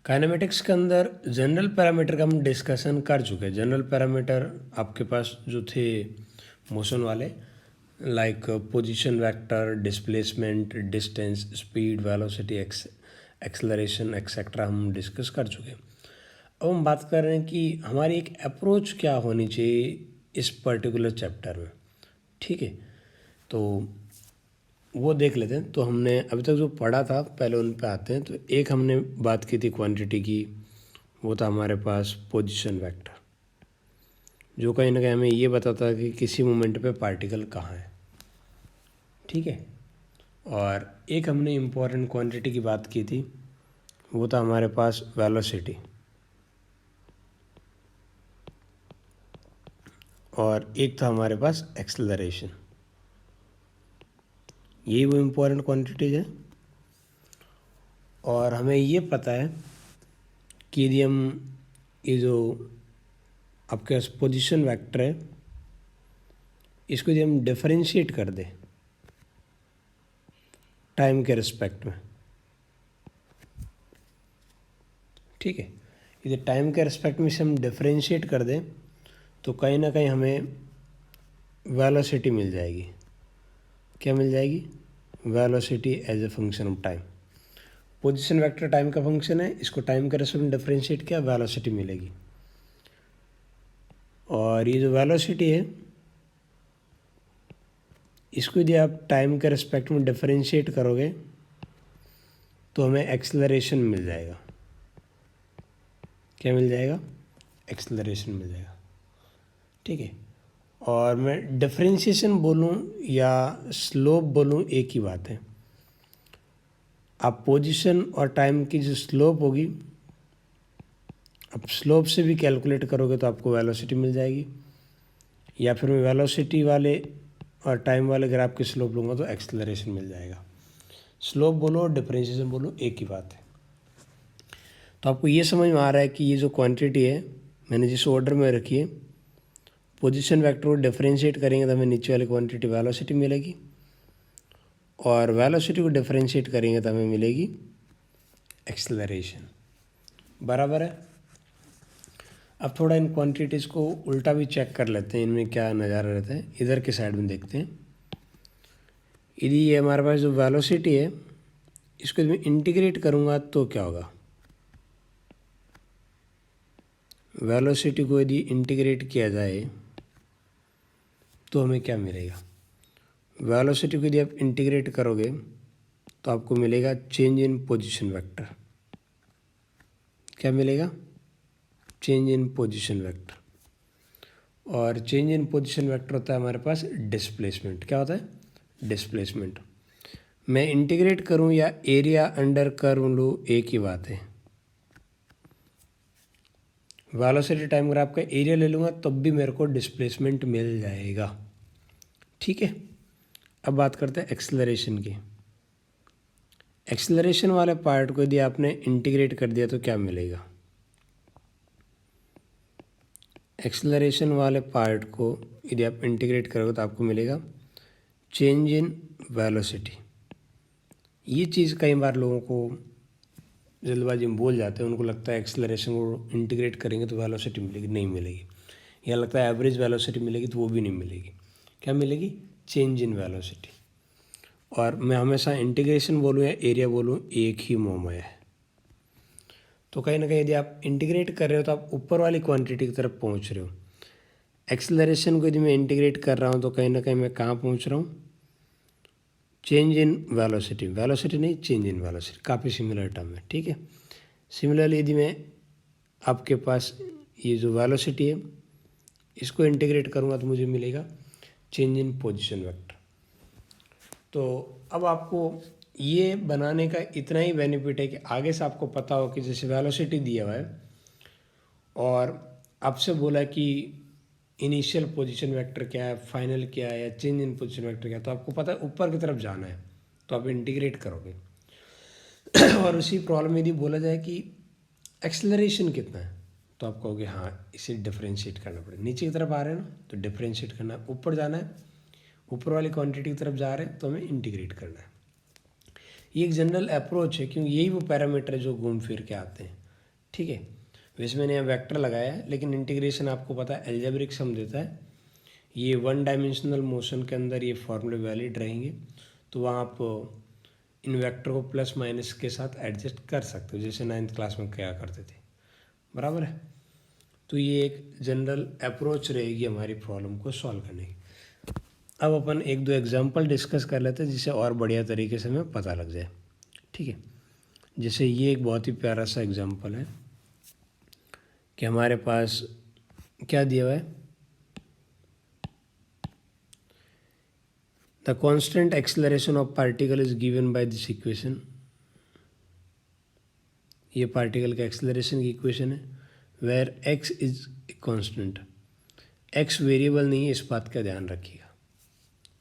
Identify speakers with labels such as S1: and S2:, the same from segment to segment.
S1: Kinematics के अंदर general parameter का हम डिस्कशन कर चुके हैं। जनरल पैरामीटर आपके पास जो थे मोशन वाले, like position vector, displacement, distance, speed, velocity, acceleration etcetera हम डिस्कस कर चुके हैं। अब हम बात कर रहे हैं कि हमारी एक अप्रोच क्या होनी चाहिए इस पर्टिकुलर चैप्टर में। ठीक है, तो वो देख लेते हैं। तो हमने अभी तक जो पढ़ा था पहले उन पे आते हैं। तो एक हमने बात की थी क्वांटिटी की, वो था हमारे पास पोजीशन वेक्टर, जो कहीं ना कहीं हमें ये बताता है कि किसी मोमेंट पे पार्टिकल कहाँ है। ठीक है, और एक हमने इम्पोर्टेंट क्वांटिटी की बात की थी, वो था हमारे पास वेलोसिटी, और एक था हमारे पास एक्सेलरेशन। यही वो इम्पोर्टेंट क्वांटिटीज है। और हमें ये पता है कि यदि हम ये जो आपके पास पोजीशन वेक्टर है, इसको यदि हम डिफरेंशिएट कर दें टाइम के रिस्पेक्ट में, ठीक है, यदि टाइम के रिस्पेक्ट में इसे हम डिफरेंशिएट कर दें तो कहीं ना कहीं हमें वेलोसिटी मिल जाएगी। क्या मिल जाएगी? Velocity as a function of time. Position vector time का फंक्शन है, इसको टाइम के रिस्पेक्ट में डिफरेंशिएट किया, वेलोसिटी मिलेगी। और ये जो वेलोसिटी है, इसको यदि आप टाइम के रिस्पेक्ट में डिफरेंशिएट करोगे तो हमें एक्सेलरेशन मिल जाएगा। क्या मिल जाएगा? एक्सेलरेशन मिल जाएगा। ठीक है, और मैं डिफरेंशिएशन बोलूँ या स्लोप बोलूँ, एक ही बात है। आप पोजीशन और टाइम की जो स्लोप होगी, आप स्लोप से भी कैलकुलेट करोगे तो आपको वेलोसिटी मिल जाएगी, या फिर मैं वेलोसिटी वाले और टाइम वाले ग्राफ की स्लोप लूँगा तो एक्सेलरेशन मिल जाएगा। स्लोप बोलो और डिफरेंशिएशन बोलो, एक ही बात है। तो आपको ये समझ में आ रहा है कि ये जो क्वांटिटी है मैंने जिस ऑर्डर में रखी है, पोजीशन वेक्टर को डिफरेंशिएट करेंगे तो हमें नीचे वाली क्वांटिटी वेलोसिटी मिलेगी, और वेलोसिटी को डिफरेंशिएट करेंगे तो हमें मिलेगी एक्सेलरेशन। बराबर है। अब थोड़ा इन क्वांटिटीज़ को उल्टा भी चेक कर लेते हैं, इनमें क्या नज़ारा रहता है। इधर के साइड में देखते हैं। यदि ये हमारे पास जो वेलोसिटी है, इसको मैं इंटीग्रेट करूँगा तो क्या होगा? वेलोसिटी को यदि इंटीग्रेट किया जाए तो हमें क्या मिलेगा? वेलोसिटी को यदि आप इंटीग्रेट करोगे तो आपको मिलेगा चेंज इन पोजीशन वेक्टर। क्या मिलेगा? Change in position vector. और चेंज इन पोजीशन वेक्टर होता है हमारे पास डिस्प्लेसमेंट। क्या होता है? डिस्प्लेसमेंट। मैं इंटीग्रेट करूं या एरिया अंडर कर्व लूँ, एक ही बात है। वेलोसिटी टाइम ग्राफ का एरिया ले लूँगा तब भी मेरे को डिस्प्लेसमेंट मिल जाएगा। ठीक है, अब बात करते हैं एक्सेलरेशन की। एक्सेलरेशन वाले पार्ट को यदि आपने इंटीग्रेट कर दिया तो क्या मिलेगा? एक्सेलरेशन वाले पार्ट को यदि आप इंटीग्रेट करोगे तो आपको मिलेगा चेंज इन वेलोसिटी। ये चीज़ कई बार लोगों को जल्दबाजी में बोल जाते हैं, उनको लगता है एक्सेलरेशन को इंटीग्रेट करेंगे तो वेलोसिटी मिलेगी, नहीं मिलेगी। या लगता है एवरेज वेलोसिटी मिलेगी, तो वो भी नहीं मिलेगी। क्या मिलेगी? Change in velocity. और मैं हमेशा इंटीग्रेशन बोलूँ या एरिया बोलूँ, एक ही मोह है। तो कहीं ना कहीं यदि आप इंटीग्रेट कर रहे हो तो आप ऊपर वाली क्वांटिटी की तरफ पहुँच रहे हो। एक्सेलरेशन को यदि मैं इंटीग्रेट कर रहा हूँ तो कहीं ना कहीं मैं कहाँ पहुँच रहा हूँ? Change in velocity. वेलोसिटी नहीं, चेंज इन वेलोसिटी, काफ़ी सिमिलर टर्म है। ठीक है, सिमिलरली यदि मैं आपके पास ये जो वेलोसिटी है इसको इंटीग्रेट करूँगा तो मुझे मिलेगा चेंज इन पोजीशन वेक्टर। तो अब आपको ये बनाने का इतना ही बेनिफिट है कि आगे से आपको पता हो कि जैसे वेलोसिटी दिया हुआ है और आपसे बोला कि इनिशियल पोजीशन वेक्टर क्या है, फाइनल क्या है, या चेंज इन पोजीशन वेक्टर क्या है, तो आपको पता है ऊपर की तरफ जाना है तो आप इंटीग्रेट करोगे। और उसी प्रॉब्लम में यदि बोला जाए कि एक्सेलरेशन कितना है तो आप कहोगे हाँ, इसे डिफरेंशिएट करना पड़ेगा। नीचे की तरफ आ रहे हैं ना तो डिफरेंशिएट करना है, ऊपर जाना है, ऊपर वाली क्वांटिटी की तरफ जा रहे हैं तो हमें इंटीग्रेट करना है। ये एक जनरल अप्रोच है, क्योंकि यही वो पैरामीटर है जो घूम फिर के आते हैं। ठीक है। वैसे मैंने यहाँ वेक्टर लगाया है, लेकिन इंटीग्रेशन आपको पता है एल्जेब्रिक सम देता है। ये वन डायमेंशनल मोशन के अंदर ये फॉर्मूले वैलिड रहेंगे, तो वहाँ आप इन वेक्टर को प्लस माइनस के साथ एडजस्ट कर सकते हो, जैसे 9th क्लास में क्या करते थे, बराबर है। तो ये एक जनरल अप्रोच रहेगी हमारी प्रॉब्लम को सॉल्व करने की। अब अपन एक दो एग्जांपल डिस्कस कर लेते हैं, जिससे और बढ़िया तरीके से हमें पता लग जाए, ठीक है। जैसे ये एक बहुत ही प्यारा सा एग्जांपल है कि हमारे पास क्या दिया हुआ है, the constant acceleration of particle is given by this equation. ये पार्टिकल का एक्सेलरेशन की इक्वेशन है, where x is constant. X variable नहीं है, इस बात का ध्यान रखिएगा।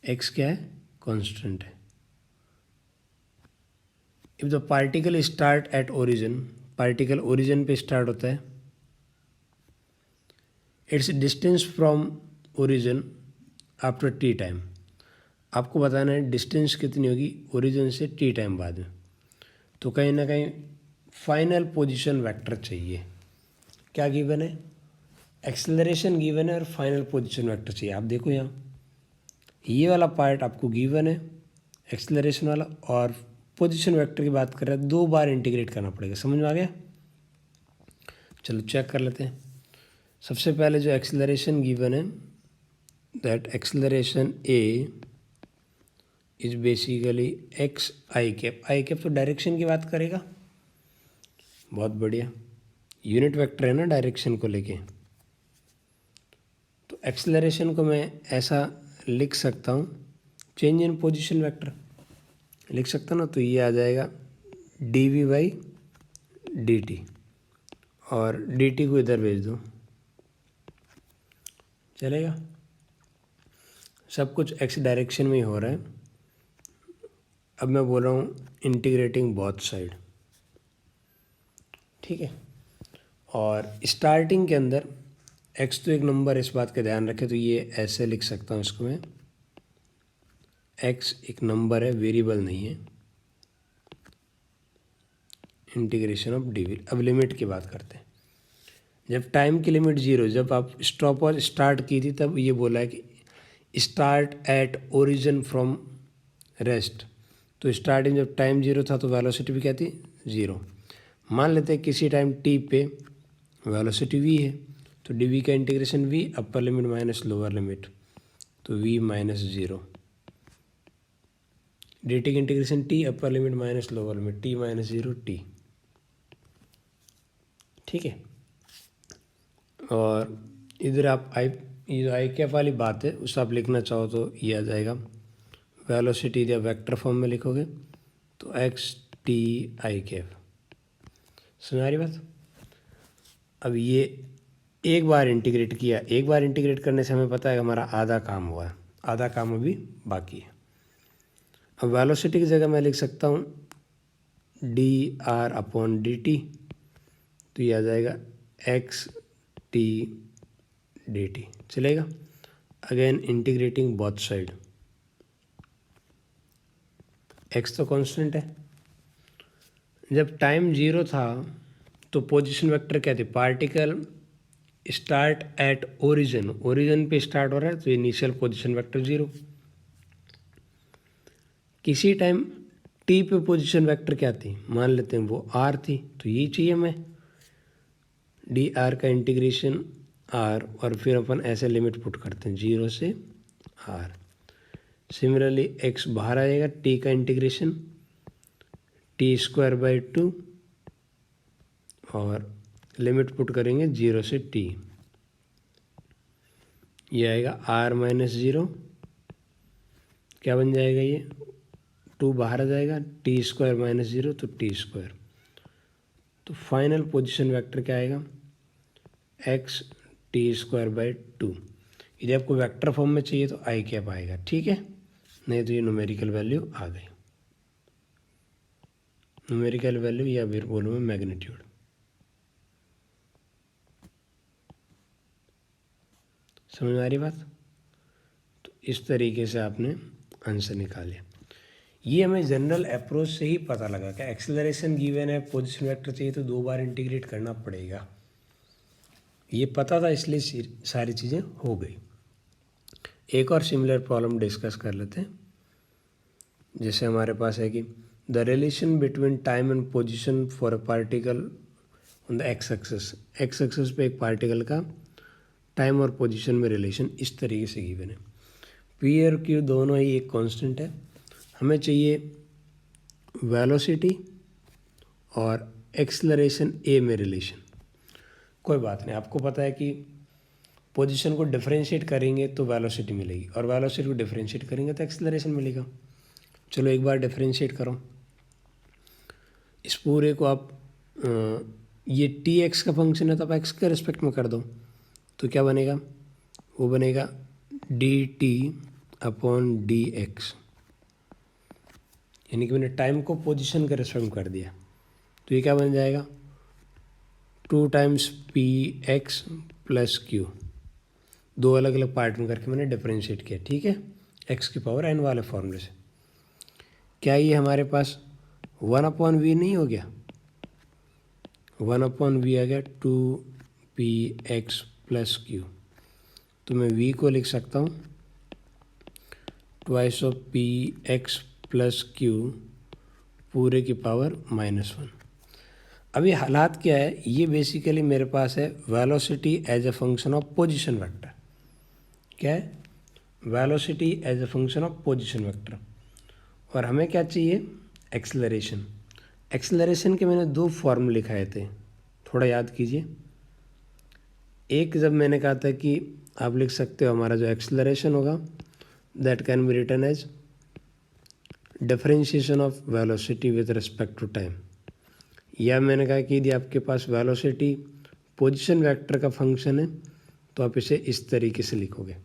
S1: एक्स क्या है, कांस्टेंट है। If the particle start at origin, particle origin पे स्टार्ट होता है, it's distance from origin after T time. आपको बताना है डिस्टेंस कितनी होगी ओरिजिन से टी टाइम बाद में। तो कहीं ना कहीं फाइनल पोजीशन वेक्टर चाहिए। क्या गिवन है, एक्सेलरेशन गिवन है और फाइनल पोजीशन वेक्टर चाहिए। आप देखो यहाँ ये वाला पार्ट आपको गिवन है एक्सेलरेशन वाला, और पोजीशन वेक्टर की बात कर रहे हैं, 2 बार इंटीग्रेट करना पड़ेगा। समझ में आ गया? चलो चेक कर लेते हैं। सबसे पहले जो एक्सेलरेशन गिवन है, that acceleration A is basically x I cap. I cap तो डायरेक्शन की बात करेगा, बहुत बढ़िया, यूनिट वेक्टर है ना डायरेक्शन को लेके। तो एक्सेलरेशन को मैं ऐसा लिख सकता हूँ, चेंज इन पोजीशन वेक्टर लिख सकता ना, तो ये आ जाएगा d v by d t, और डी टी को इधर भेज दो, चलेगा। सब कुछ एक्स डायरेक्शन में ही हो रहा है। अब मैं बोल रहा हूँ इंटीग्रेटिंग बोथ साइड, ठीक है। और स्टार्टिंग के अंदर एक्स तो एक नंबर, इस बात का ध्यान रखें। तो ये ऐसे लिख सकता हूँ इसको मैं, एक्स एक नंबर है, वेरिएबल नहीं है। Integration of d v. अब लिमिट की बात करते हैं। जब टाइम की लिमिट 0, जब आप स्टॉप और स्टार्ट की थी, तब ये बोला है कि start at origin from rest. तो स्टार्टिंग जब टाइम 0 था तो वेलोसिटी भी क्या थी, 0। मान लेते हैं किसी टाइम टी पे वेलोसिटी v है, तो डी वी का इंटीग्रेशन v अपर लिमिट माइनस लोअर लिमिट, तो v माइनस 0। डी टी का integration t upper limit minus lower limit, t minus 0 t, ठीक है। और इधर आप ये जो आई कैप वाली बात है उसे आप लिखना चाहो तो ये आ जाएगा, वेलोसिटी या वेक्टर फॉर्म में लिखोगे तो एक्स टी आई कैप। समझ आ रही बात? अब ये एक बार इंटीग्रेट किया, एक बार इंटीग्रेट करने से हमें पता है हमारा आधा काम हुआ है, आधा काम अभी बाकी है। अब वेलोसिटी की जगह मैं लिख सकता हूँ D r upon d t, तो ये आ जाएगा एक्स टी डी टी, चलेगा। Again integrating both side, x तो कांस्टेंट है। जब टाइम 0 था तो पोजीशन वेक्टर क्या थे, particle start at origin, origin पे स्टार्ट हो रहा है तो इनिशियल पोजीशन वेक्टर 0। किसी टाइम टी पे पोजीशन वेक्टर क्या थी, मान लेते हैं वो आर थी, तो यही चाहिए हमें, डी आर का इंटीग्रेशन आर, और फिर अपन ऐसे लिमिट पुट करते हैं 0 से आर। सिमिलरली एक्स बाहर आएगा, टी का इंटीग्रेशन टी स्क्वायर बाई 2, और लिमिट पुट करेंगे 0 से टी, ये आएगा आर माइनस 0, क्या बन जाएगा ये, 2 बाहर आ जाएगा, टी स्क्वायर माइनस 0 तो टी स्क्वायर। तो फाइनल पोजीशन वेक्टर क्या आएगा, एक्स टी स्क्वायर बाई 2। यदि आपको वेक्टर फॉर्म में चाहिए तो आई कैप आएगा, ठीक है, नहीं तो ये न्यूमेरिकल वैल्यू आ गई। न्यूमेरिकल वैल्यू या फिर बोलूँ मैं मैग्नीट्यूड। समझ में आ रही बात? तो इस तरीके से आपने आंसर निकाले। ये हमें जनरल अप्रोच से ही पता लगा कि एक्सेलरेशन गिवन है, पोजीशन वेक्टर चाहिए तो 2 बार इंटीग्रेट करना पड़ेगा। ये पता था इसलिए सारी चीज़ें हो गई। एक और सिमिलर प्रॉब्लम डिस्कस कर लेते हैं। जैसे हमारे पास है कि the relation between time and position for a particle on the x axis पे एक पार्टिकल का टाइम और पोजीशन में रिलेशन इस तरीके से गिवन है। पी और क्यू दोनों ही एक कांस्टेंट है। हमें चाहिए वेलोसिटी और एक्सेलरेशन ए में रिलेशन। कोई बात नहीं, आपको पता है कि पोजीशन को डिफरेंशिएट करेंगे तो वेलोसिटी मिलेगी और वेलोसिटी को डिफरेंशिएट करेंगे तो एक्सेलरेशन मिलेगा। चलो एक बार डिफरेंशिएट करो इस पूरे को। आप ये टी एक्स का फंक्शन है तो आप एक्स के रिस्पेक्ट में कर दो तो क्या बनेगा, वो बनेगा D T upon D x, यानी कि मैंने टाइम को पोजीशन के रिस्पेक्ट में कर दिया। तो ये क्या बन जाएगा 2 times P x plus Q. 2 अलग अलग पार्ट में करके मैंने डिफरेंशिएट किया, ठीक है, एक्स की पावर एन वाले फॉर्मूले से। क्या ये हमारे पास 1/v नहीं हो गया, 1/v आ गया 2px प्लस क्यू। तो मैं v को लिख सकता हूँ twice of px plus Q पूरे की पावर -1। अब ये हालात क्या है, ये बेसिकली मेरे पास है velocity as a function of position vector. क्या है, velocity as a function of position vector. और हमें क्या चाहिए, एक्सेलरेशन। एक्सेलरेशन के मैंने 2 फॉर्मूले लिखाए थे, थोड़ा याद कीजिए। एक जब मैंने कहा था कि आप लिख सकते हो हमारा जो एक्सेलरेशन होगा that can be written as differentiation of velocity with respect to time. या मैंने कहा कि यदि आपके पास वेलोसिटी पोजीशन वेक्टर का फंक्शन है तो आप इसे इस तरीके से लिखोगे,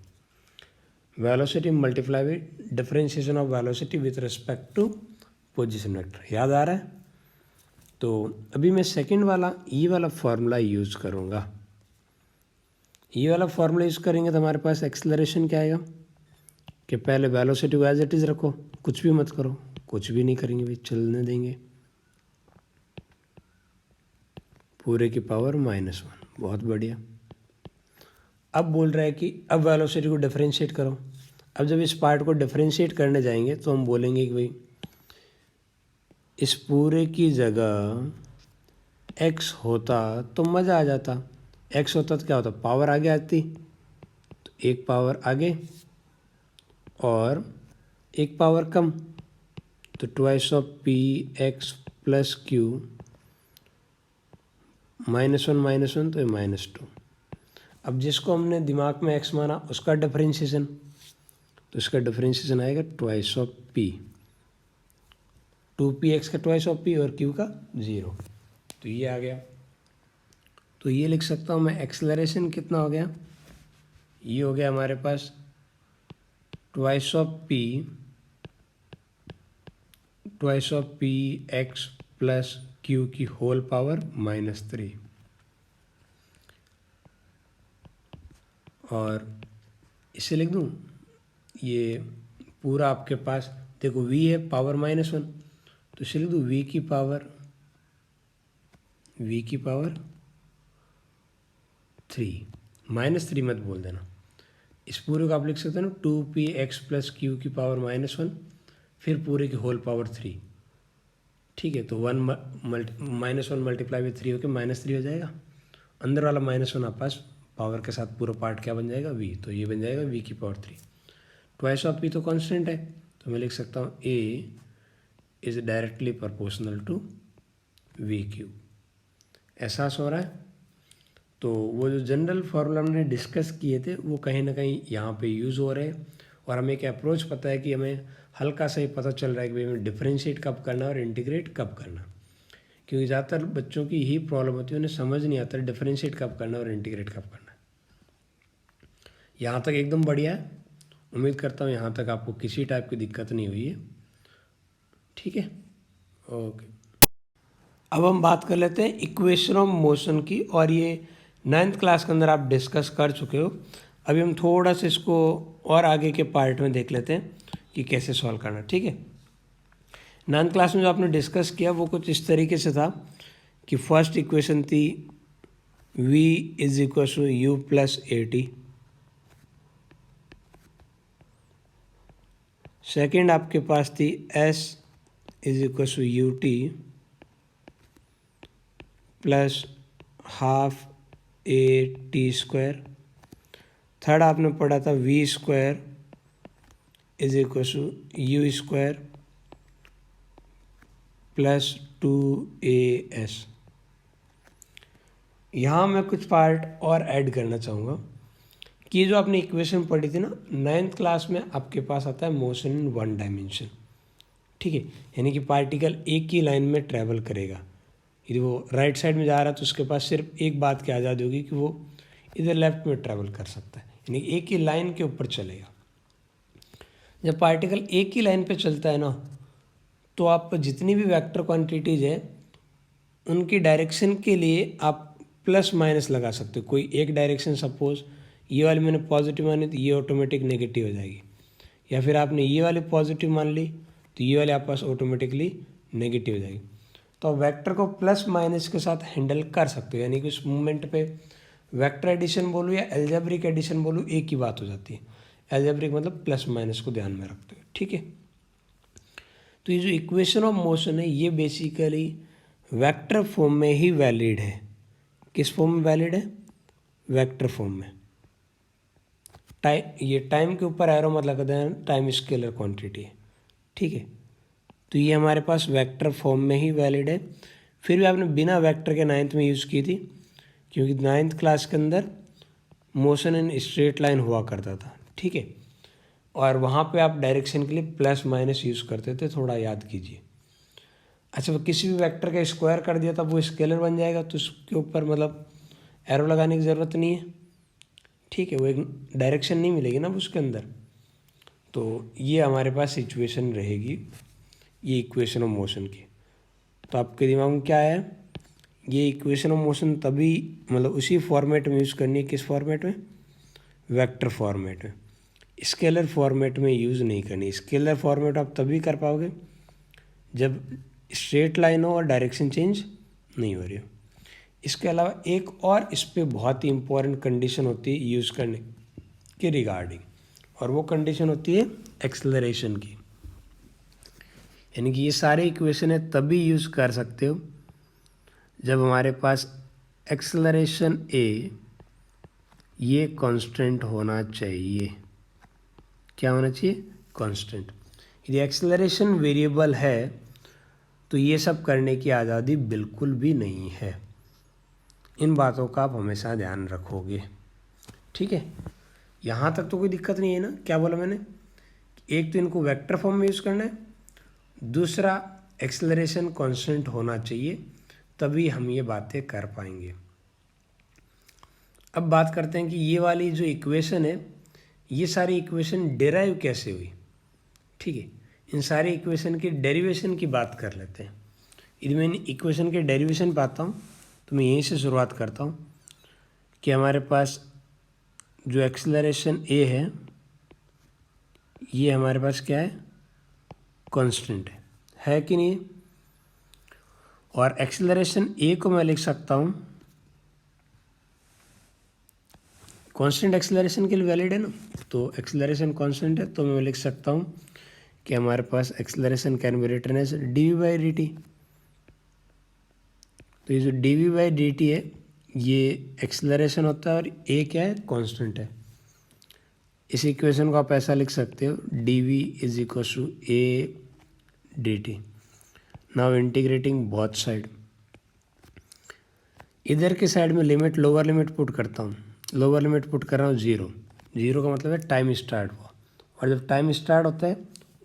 S1: velocity multiply with differentiation of velocity with respect to position vector. याद आ रहा है? तो अभी मैं सेकंड वाला ई वाला फॉर्मूला यूज़ करूँगा। ई वाला फॉर्मूला यूज़ करेंगे तो हमारे पास एक्सेलरेशन क्या आएगा कि पहले वेलोसिटी को एज इट इज़ रखो, कुछ भी मत करो, कुछ भी नहीं करेंगे भाई, चलने देंगे, पूरे की पावर -1। बहुत बढ़िया। अब बोल रहा है कि अब वेलोसिटी को डिफरेंशिएट करो। अब जब इस पार्ट को डिफरेंशिएट करने जाएंगे तो हम बोलेंगे कि भाई इस पूरे की जगह x होता तो मज़ा आ जाता। x होता तो क्या होता, पावर आगे आती, तो एक पावर आगे और एक पावर कम, तो twice of P x plus Q -1 तो ये -2। अब जिसको हमने दिमाग में x माना उसका डिफरेंशिएशन, तो इसका डिफरेंशिएशन आएगा ट्वाइस ऑफ p, 2px का ट्वाइस ऑफ p और q का 0। तो ये आ गया। तो ये लिख सकता हूँ मैं, एक्सेलरेशन कितना हो गया, ये हो गया हमारे पास twice of p x plus q की होल पावर -3। और इसे लिख दूँ, ये पूरा आपके पास देखो v है पावर -1, तो इसे लिख दूँ v की पावर 3, -3 मत बोल देना। इस पूरे को आप लिख सकते हो ना 2px प्लस क्यू की पावर -1 फिर पूरे की होल पावर 3, ठीक है। तो 1 मल्टीप्लाई विथ 3 होकर -3 हो जाएगा। अंदर वाला -1 आप पास पावर के साथ पूरा पार्ट क्या बन जाएगा, v, तो ये बन जाएगा v की पावर 3। ट्वाइस ऑफ p तो कांस्टेंट है, तो मैं लिख सकता हूँ a is directly proportional to v cube. एहसास हो रहा है? तो वो जो जनरल फार्मूला हमने डिस्कस किए थे वो कहीं ना कहीं यहाँ पे यूज़ हो रहे हैं। और हमें एक अप्रोच पता है कि हमें हल्का सा ही पता चल रहा है कि भाई हमें डिफरेंशिएट कब करना और इंटीग्रेट कब करना, क्योंकि ज़्यादातर बच्चों की यही प्रॉब्लम होती है, उन्हें समझ नहीं आता डिफरेंशिएट कब करना और इंटीग्रेट कब करना। यहाँ तक एकदम बढ़िया है, उम्मीद करता हूँ यहाँ तक आपको किसी टाइप की दिक्कत नहीं हुई है, ठीक है, ओके। अब हम बात कर लेते हैं इक्वेशन ऑफ मोशन की, और ये 9th क्लास के अंदर आप डिस्कस कर चुके हो। अभी हम थोड़ा सा इसको और आगे के पार्ट में देख लेते हैं कि कैसे सॉल्व करना, ठीक है। 9th क्लास में जो आपने डिस्कस किया वो कुछ इस तरीके से था कि फर्स्ट इक्वेशन थी v is equal to u plus a t, second आपके पास थी s is equal to u t plus half a t square, third आपने पढ़ा था v square is equal to u square plus 2as। यहाँ मैं कुछ पार्ट और ऐड करना चाहूँगा कि ये जो आपने इक्वेशन पढ़ी थी ना 9th क्लास में, आपके पास आता है मोशन इन वन डायमेंशन, ठीक है, यानी कि पार्टिकल एक ही लाइन में ट्रैवल करेगा। यदि वो राइट साइड में जा रहा है तो उसके पास सिर्फ एक बात की आज़ादी होगी कि वो इधर लेफ्ट में ट्रैवल कर सकता है, यानी एक ही लाइन के ऊपर चलेगा। जब पार्टिकल एक ही लाइन पे चलता है ना, तो आप जितनी भी वेक्टर क्वांटिटीज़ है उनकी डायरेक्शन के लिए आप प्लस माइनस लगा सकते हो। कोई एक डायरेक्शन, सपोज ये वाली मैंने पॉजिटिव मानी तो ये ऑटोमेटिक नेगेटिव हो जाएगी, या फिर आपने ये वाली पॉजिटिव मान ली तो ये वाले आपके पास ऑटोमेटिकली नेगेटिव हो जाएगी। तो आप वेक्टर को प्लस माइनस के साथ हैंडल कर सकते हो, यानी कि उस मूवमेंट पे वेक्टर एडिशन बोलूँ या एल्जेब्रिक एडिशन बोलूँ, एक ही बात हो जाती है। एल्जेब्रिक मतलब प्लस माइनस को ध्यान में रखते हो, ठीक है। तो ये जो इक्वेशन ऑफ मोशन है ये बेसिकली वेक्टर फॉर्म में ही वैलिड है। किस फॉर्म में वैलिड है? वेक्टर फॉर्म में। ये टाइम के ऊपर एरो मतलब कहते हैं टाइम स्केलर क्वांटिटी है, ठीक है। तो ये हमारे पास वेक्टर फॉर्म में ही वैलिड है। फिर भी आपने बिना वेक्टर के 9th में यूज़ की थी, क्योंकि 9th क्लास के अंदर मोशन इन स्ट्रेट लाइन हुआ करता था, ठीक है, और वहाँ पे आप डायरेक्शन के लिए प्लस माइनस यूज़ करते थे, थोड़ा याद कीजिए। अच्छा, किसी भी वेक्टर का स्क्वायर कर दिया तब वो स्केलर बन जाएगा, तो उसके ऊपर मतलब एरो लगाने की ज़रूरत नहीं है, ठीक है, वो एक डायरेक्शन नहीं मिलेगी ना उसके अंदर। तो ये हमारे पास सिचुएशन रहेगी ये इक्वेशन ऑफ मोशन की। तो आपके दिमाग में क्या है, ये इक्वेशन ऑफ मोशन तभी मतलब उसी फॉर्मेट में यूज़ करनी है। किस फॉर्मेट में? वेक्टर फॉर्मेट में। स्केलर फॉर्मेट में यूज़ नहीं करनी। स्केलर फॉर्मेट आप तभी कर पाओगे जब स्ट्रेट लाइन हो और डायरेक्शन चेंज नहीं हो रही हो। इसके अलावा एक और इस पर बहुत ही इम्पोर्टेंट कंडीशन होती है यूज़ करने के रिगार्डिंग, और वो कंडीशन होती है एक्सेलरेशन की। यानी कि ये सारे इक्वेशन है तभी यूज़ कर सकते हो जब हमारे पास एक्सेलरेशन ए ये कांस्टेंट होना चाहिए। क्या होना चाहिए? कांस्टेंट। यदि एक्सेलरेशन वेरिएबल है तो ये सब करने की आज़ादी बिल्कुल भी नहीं है। इन बातों का आप हमेशा ध्यान रखोगे, ठीक है। यहाँ तक तो कोई दिक्कत नहीं है ना? क्या बोला मैंने? एक तो इनको वेक्टर फॉर्म में यूज़ करना है, दूसरा एक्सेलरेशन कांस्टेंट होना चाहिए, तभी हम ये बातें कर पाएंगे। अब बात करते हैं कि ये वाली जो इक्वेशन है, ये सारी इक्वेशन डेराइव कैसे हुई, ठीक है। इन सारी इक्वेशन की डेरिवेशन की बात कर लेते हैं। यदि मैं इक्वेशन के डेरिवेशन पाता हूँ तो मैं यहीं से शुरुआत करता हूँ कि हमारे पास जो एक्सेलरेशन ए है ये हमारे पास क्या है? कांस्टेंट है कि नहीं? और एक्सेलरेशन ए को मैं लिख सकता हूँ, कांस्टेंट एक्सेलरेशन के लिए वैलिड है ना, तो एक्सेलरेशन कांस्टेंट है तो मैं लिख सकता हूँ कि हमारे पास acceleration can be written as d v by d t. तो ये जो d v by d t है ये एक्सेलरेशन होता है और ए क्या है? कांस्टेंट है। इस इक्वेशन को आप ऐसा लिख सकते हो, d v is equal to a d t. Now integrating both side, इधर के साइड में लिमिट लोअर लिमिट पुट करता हूँ। लोअर लिमिट पुट कर रहा हूँ 0। 0 का मतलब है टाइम स्टार्ट हुआ, और जब टाइम स्टार्ट होता है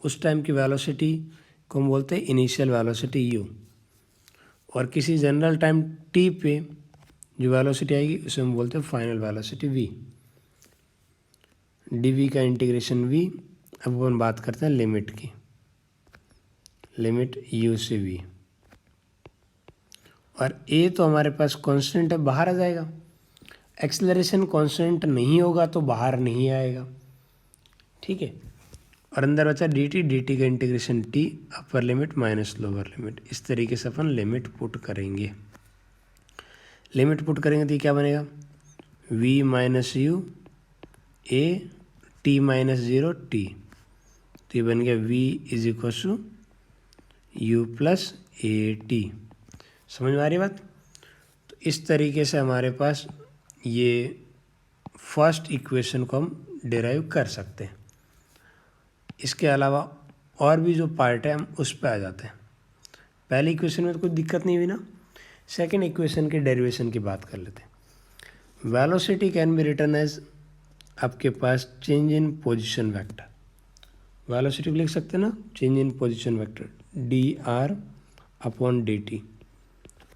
S1: उस टाइम की वेलोसिटी को हम बोलते हैं इनिशियल वेलोसिटी u, और किसी जनरल टाइम t पे जो वेलोसिटी आएगी उसे हम बोलते हैं फाइनल वेलोसिटी v। dv का इंटीग्रेशन v। अब अपन बात करते हैं लिमिट की, लिमिट u से v, और a तो हमारे पास कांस्टेंट है, बाहर आ जाएगा। एक्सेलरेशन कांस्टेंट नहीं होगा तो बाहर नहीं आएगा, ठीक है। और अंदर बचा dt का integration t upper limit minus lower limit. इस तरीके से अपन लिमिट पुट करेंगे। लिमिट पुट करेंगे तो ये क्या बनेगा, v minus u a t minus 0 t, तो ये बन गया v is equal to u plus a t. समझ में आ रही बात। तो इस तरीके से हमारे पास ये फर्स्ट इक्वेशन को हम डिराइव कर सकते हैं। इसके अलावा और भी जो पार्ट है हम उस पर आ जाते हैं। पहली इक्वेशन में तो कोई दिक्कत नहीं हुई ना। सेकंड इक्वेशन के डेरिवेशन की बात कर लेते हैं। Velocity can be written as आपके पास change in position vector. Velocity को लिख सकते हैं ना, change in position vector d r upon d t,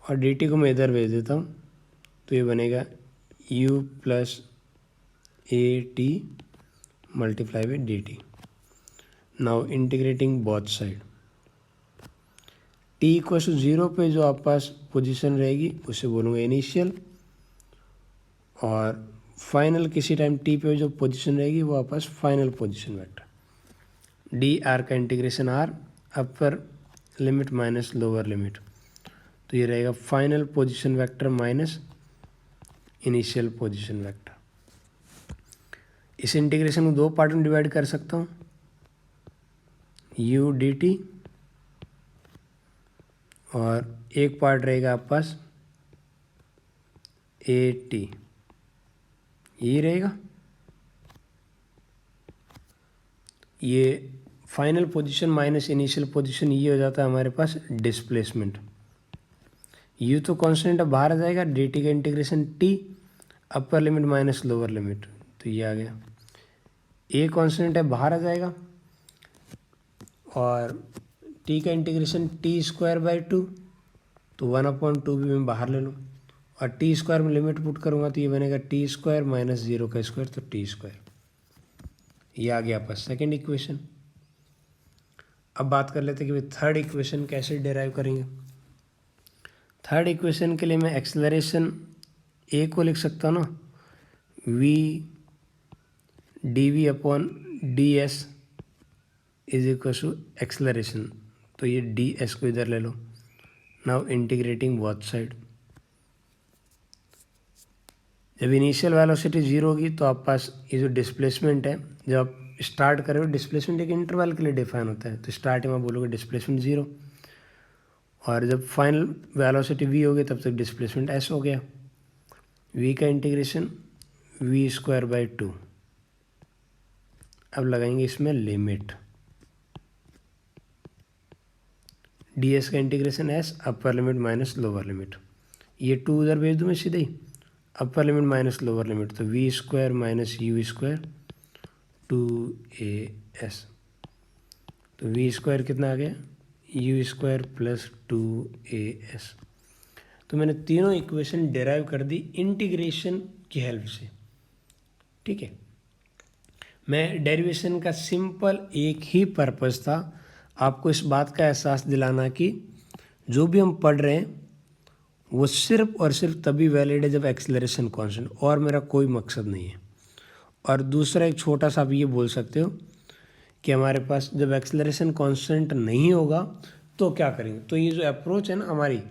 S1: और डी टी को मैं इधर भेज देता हूँ तो ये बनेगा u plus a t multiply by d t. Now integrating both side, t equal to 0 पे जो आप पास पोजीशन रहेगी उसे बोलूँगा इनिशियल, और फाइनल किसी टाइम t पे जो पोजीशन रहेगी वो आप पास final position vector. D r का integration r upper limit minus lower limit, तो ये रहेगा final position vector minus initial position vector. इस इंटीग्रेशन को दो पार्ट में डिवाइड कर सकता हूँ, u dt, और एक पार्ट रहेगा आप पास ए टी, ये रहेगा। ये final position minus initial position, ये हो जाता है हमारे पास डिस्प्लेसमेंट। यू तो कांस्टेंट है, बाहर आ जाएगा, डी टी का इंटीग्रेशन टी अपर लिमिट माइनस लोअर लिमिट, तो ये आ गया। ए कांस्टेंट है, बाहर आ जाएगा, और टी का integration T square by two, तो 1/2 भी मैं बाहर ले लूँ, और टी स्क्वायर में लिमिट पुट करूँगा तो ये बनेगा टी स्क्वायर माइनस 0 का स्क्वायर, तो टी स्क्वायर। ये आ गया आपका सेकेंड इक्वेशन। अब बात कर लेते हैं कि थर्ड इक्वेशन कैसे डिराइव करेंगे। थर्ड इक्वेशन के लिए मैं एक्सेलरेशन ए को लिख सकता हूँ ना, v d v upon d s is equal to acceleration, तो ये डी एस को इधर ले लो। नाउ इंटीग्रेटिंग बोथ साइड, जब इनिशियल वेलोसिटी 0 होगी तो आप पास ये जो डिस्प्लेसमेंट है, जब आप स्टार्ट करोगे डिस्प्लेसमेंट एक इंटरवल के लिए डिफाइन होता है, तो स्टार्टिंग में बोलोगे डिस्प्लेसमेंट 0, और जब फाइनल वेलोसिटी v होगी तब तक डिस्प्लेसमेंट s हो गया। v का इंटीग्रेशन v स्क्वायर बाई 2। अब लगाएंगे इसमें लिमिट, ds का integration s upper limit minus lower limit, ये 2 उधर भेज दूँ मैं सीधे ही, upper limit minus lower limit, तो v square minus u square 2as, तो v स्क्वायर कितना आ गया, यू स्क्वायर प्लस 2as। तो मैंने तीनों इक्वेशन डिराइव कर दी इंटीग्रेशन की हेल्प से। ठीक है, मैं डेरिवेशन का सिंपल एक ही पर्पस था, आपको इस बात का एहसास दिलाना कि जो भी हम पढ़ रहे हैं वो सिर्फ और सिर्फ तभी वैलिड है जब एक्सेलरेशन कांस्टेंट, और मेरा कोई मकसद नहीं है। और दूसरा एक छोटा सा आप ये बोल सकते हो कि हमारे पास जब एक्सेलरेशन कांस्टेंट नहीं होगा तो क्या करेंगे। तो ये जो अप्रोच है ना हमारी,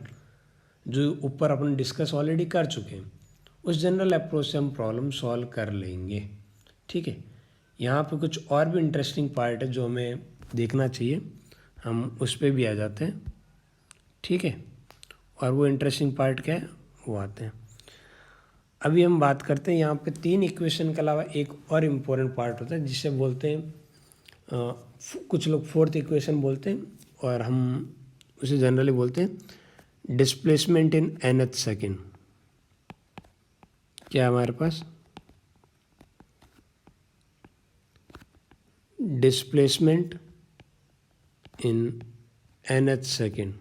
S1: जो ऊपर अपन डिस्कस ऑलरेडी कर चुके हैं, उस जनरल अप्रोच से हम प्रॉब्लम सॉल्व कर लेंगे। ठीक है, यहाँ पे कुछ और भी इंटरेस्टिंग पार्ट है जो हमें देखना चाहिए, हम उस पर भी आ जाते हैं। ठीक है, और वो इंटरेस्टिंग पार्ट क्या है वो आते हैं। अभी हम बात करते हैं यहाँ पे 3 इक्वेशन के अलावा एक और इम्पोर्टेंट पार्ट होता है जिसे बोलते हैं कुछ लोग फोर्थ इक्वेशन बोलते हैं, और हम उसे जनरली बोलते हैं डिस्प्लेसमेंट इन nth सेकेंड। क्या हमारे पास displacement in nth second,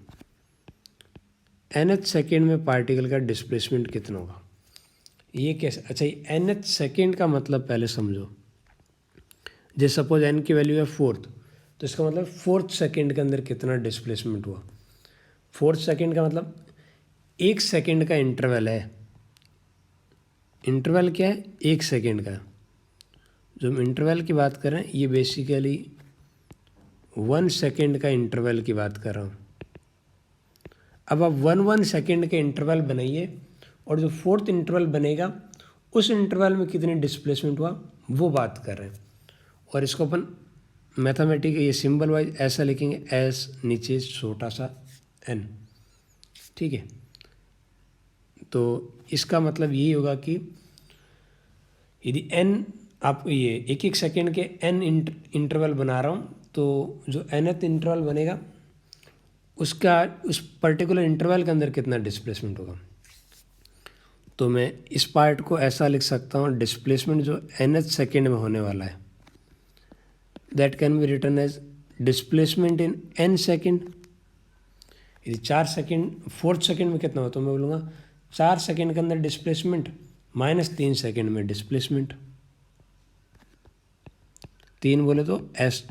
S1: nth second में पार्टिकल का डिस्प्लेसमेंट कितना होगा, ये कैसे। अच्छा, ये nth सेकेंड का मतलब पहले समझो। जैसे सपोज n की वैल्यू है 4th, तो इसका मतलब 4th सेकेंड के अंदर कितना डिस्प्लेसमेंट हुआ। 4th सेकेंड का मतलब 1 सेकेंड का इंटरवल है। इंटरवल क्या है, 1 सेकेंड का। जो हम इंटरवल की बात करें ये बेसिकली 1 सेकेंड का इंटरवल की बात कर रहा हूँ। अब आप 1 सेकेंड के इंटरवल बनाइए और जो फोर्थ इंटरवल बनेगा उस इंटरवल में कितनी डिस्प्लेसमेंट हुआ वो बात कर रहे हैं। और इसको अपन मैथमेटिक ये सिंबल वाइज ऐसा लिखेंगे, एस नीचे छोटा सा एन, ठीक है। तो इसका मतलब यही होगा कि यदि एन आप ये एक एक सेकेंड के एन इंटरवल बना रहा हूँ तो जो nth इंटरवल बनेगा उसका उस पर्टिकुलर इंटरवल के अंदर कितना डिस्प्लेसमेंट होगा। तो मैं इस पार्ट को ऐसा लिख सकता हूँ, डिस्प्लेसमेंट जो nth सेकेंड में होने वाला है that can be written as displacement in n second. यदि 4 सेकेंड फोर्थ सेकेंड में कितना हो तो मैं बोलूँगा 4 सेकेंड के अंदर डिस्प्लेसमेंट माइनस 3 सेकेंड में डिस्प्लेसमेंट, 3 बोले तो एस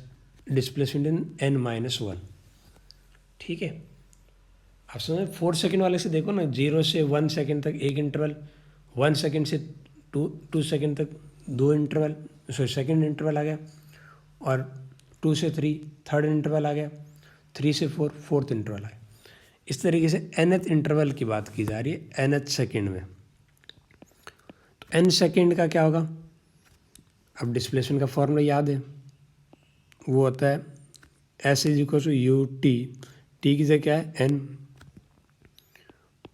S1: डिस्प्लेसमेंट इन n-1, ठीक है। आप समझ 4 सेकेंड वाले से देखो ना, 0 से 1 सेकेंड तक एक इंटरवल, 1 सेकेंड से 2 सेकेंड तक 2 इंटरवल, सेकेंड इंटरवल आ गया, और 2 से 3 थर्ड इंटरवल आ गया, 3 से 4 फोर्थ इंटरवल आ गया। इस तरीके से nth इंटरवल की बात की जा रही है nth सेकेंड में। तो n सेकेंड का क्या होगा, अब डिस्प्लेसमेंट का फॉर्मूला याद है, वो होता है s is equal to u t, t की जगह क्या है n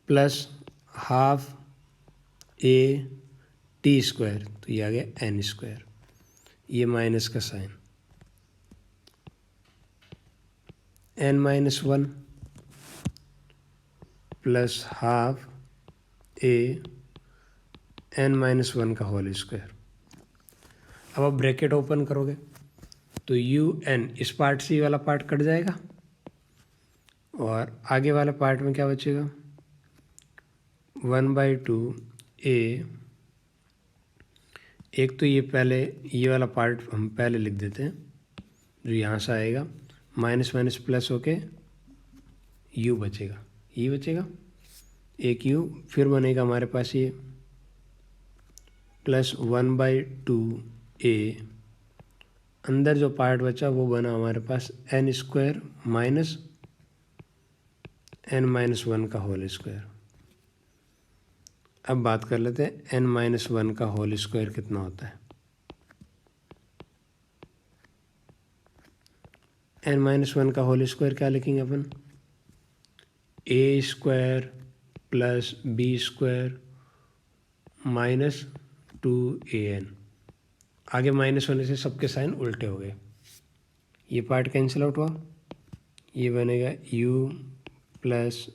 S1: plus half a t square, तो ये आ गया n स्क्वायर, ये माइनस का sign, n-1 plus half a n-1 का होल स्क्वायर। अब आप ब्रैकेट ओपन करोगे तो यू एन, इस पार्ट से वाला पार्ट कट जाएगा और आगे वाले पार्ट में क्या बचेगा 1/2 ए, एक तो ये पहले ये वाला पार्ट हम पहले लिख देते हैं जो यहाँ से आएगा, माइनस माइनस प्लस होके यू बचेगा, ये बचेगा एक यू, फिर बनेगा हमारे पास ये प्लस 1/2 ए, अंदर जो पार्ट बचा वो बना हमारे पास n स्क्वायर माइनस n-1 का होल स्क्वायर। अब बात कर लेते हैं n-1 का होल स्क्वायर कितना होता है। n-1 का होल स्क्वायर क्या लिखेंगे अपन, a square plus b square minus 2an, आगे माइनस होने से सबके साइन उल्टे हो गए, ये पार्ट कैंसिल आउट हुआ, ये बनेगा u plus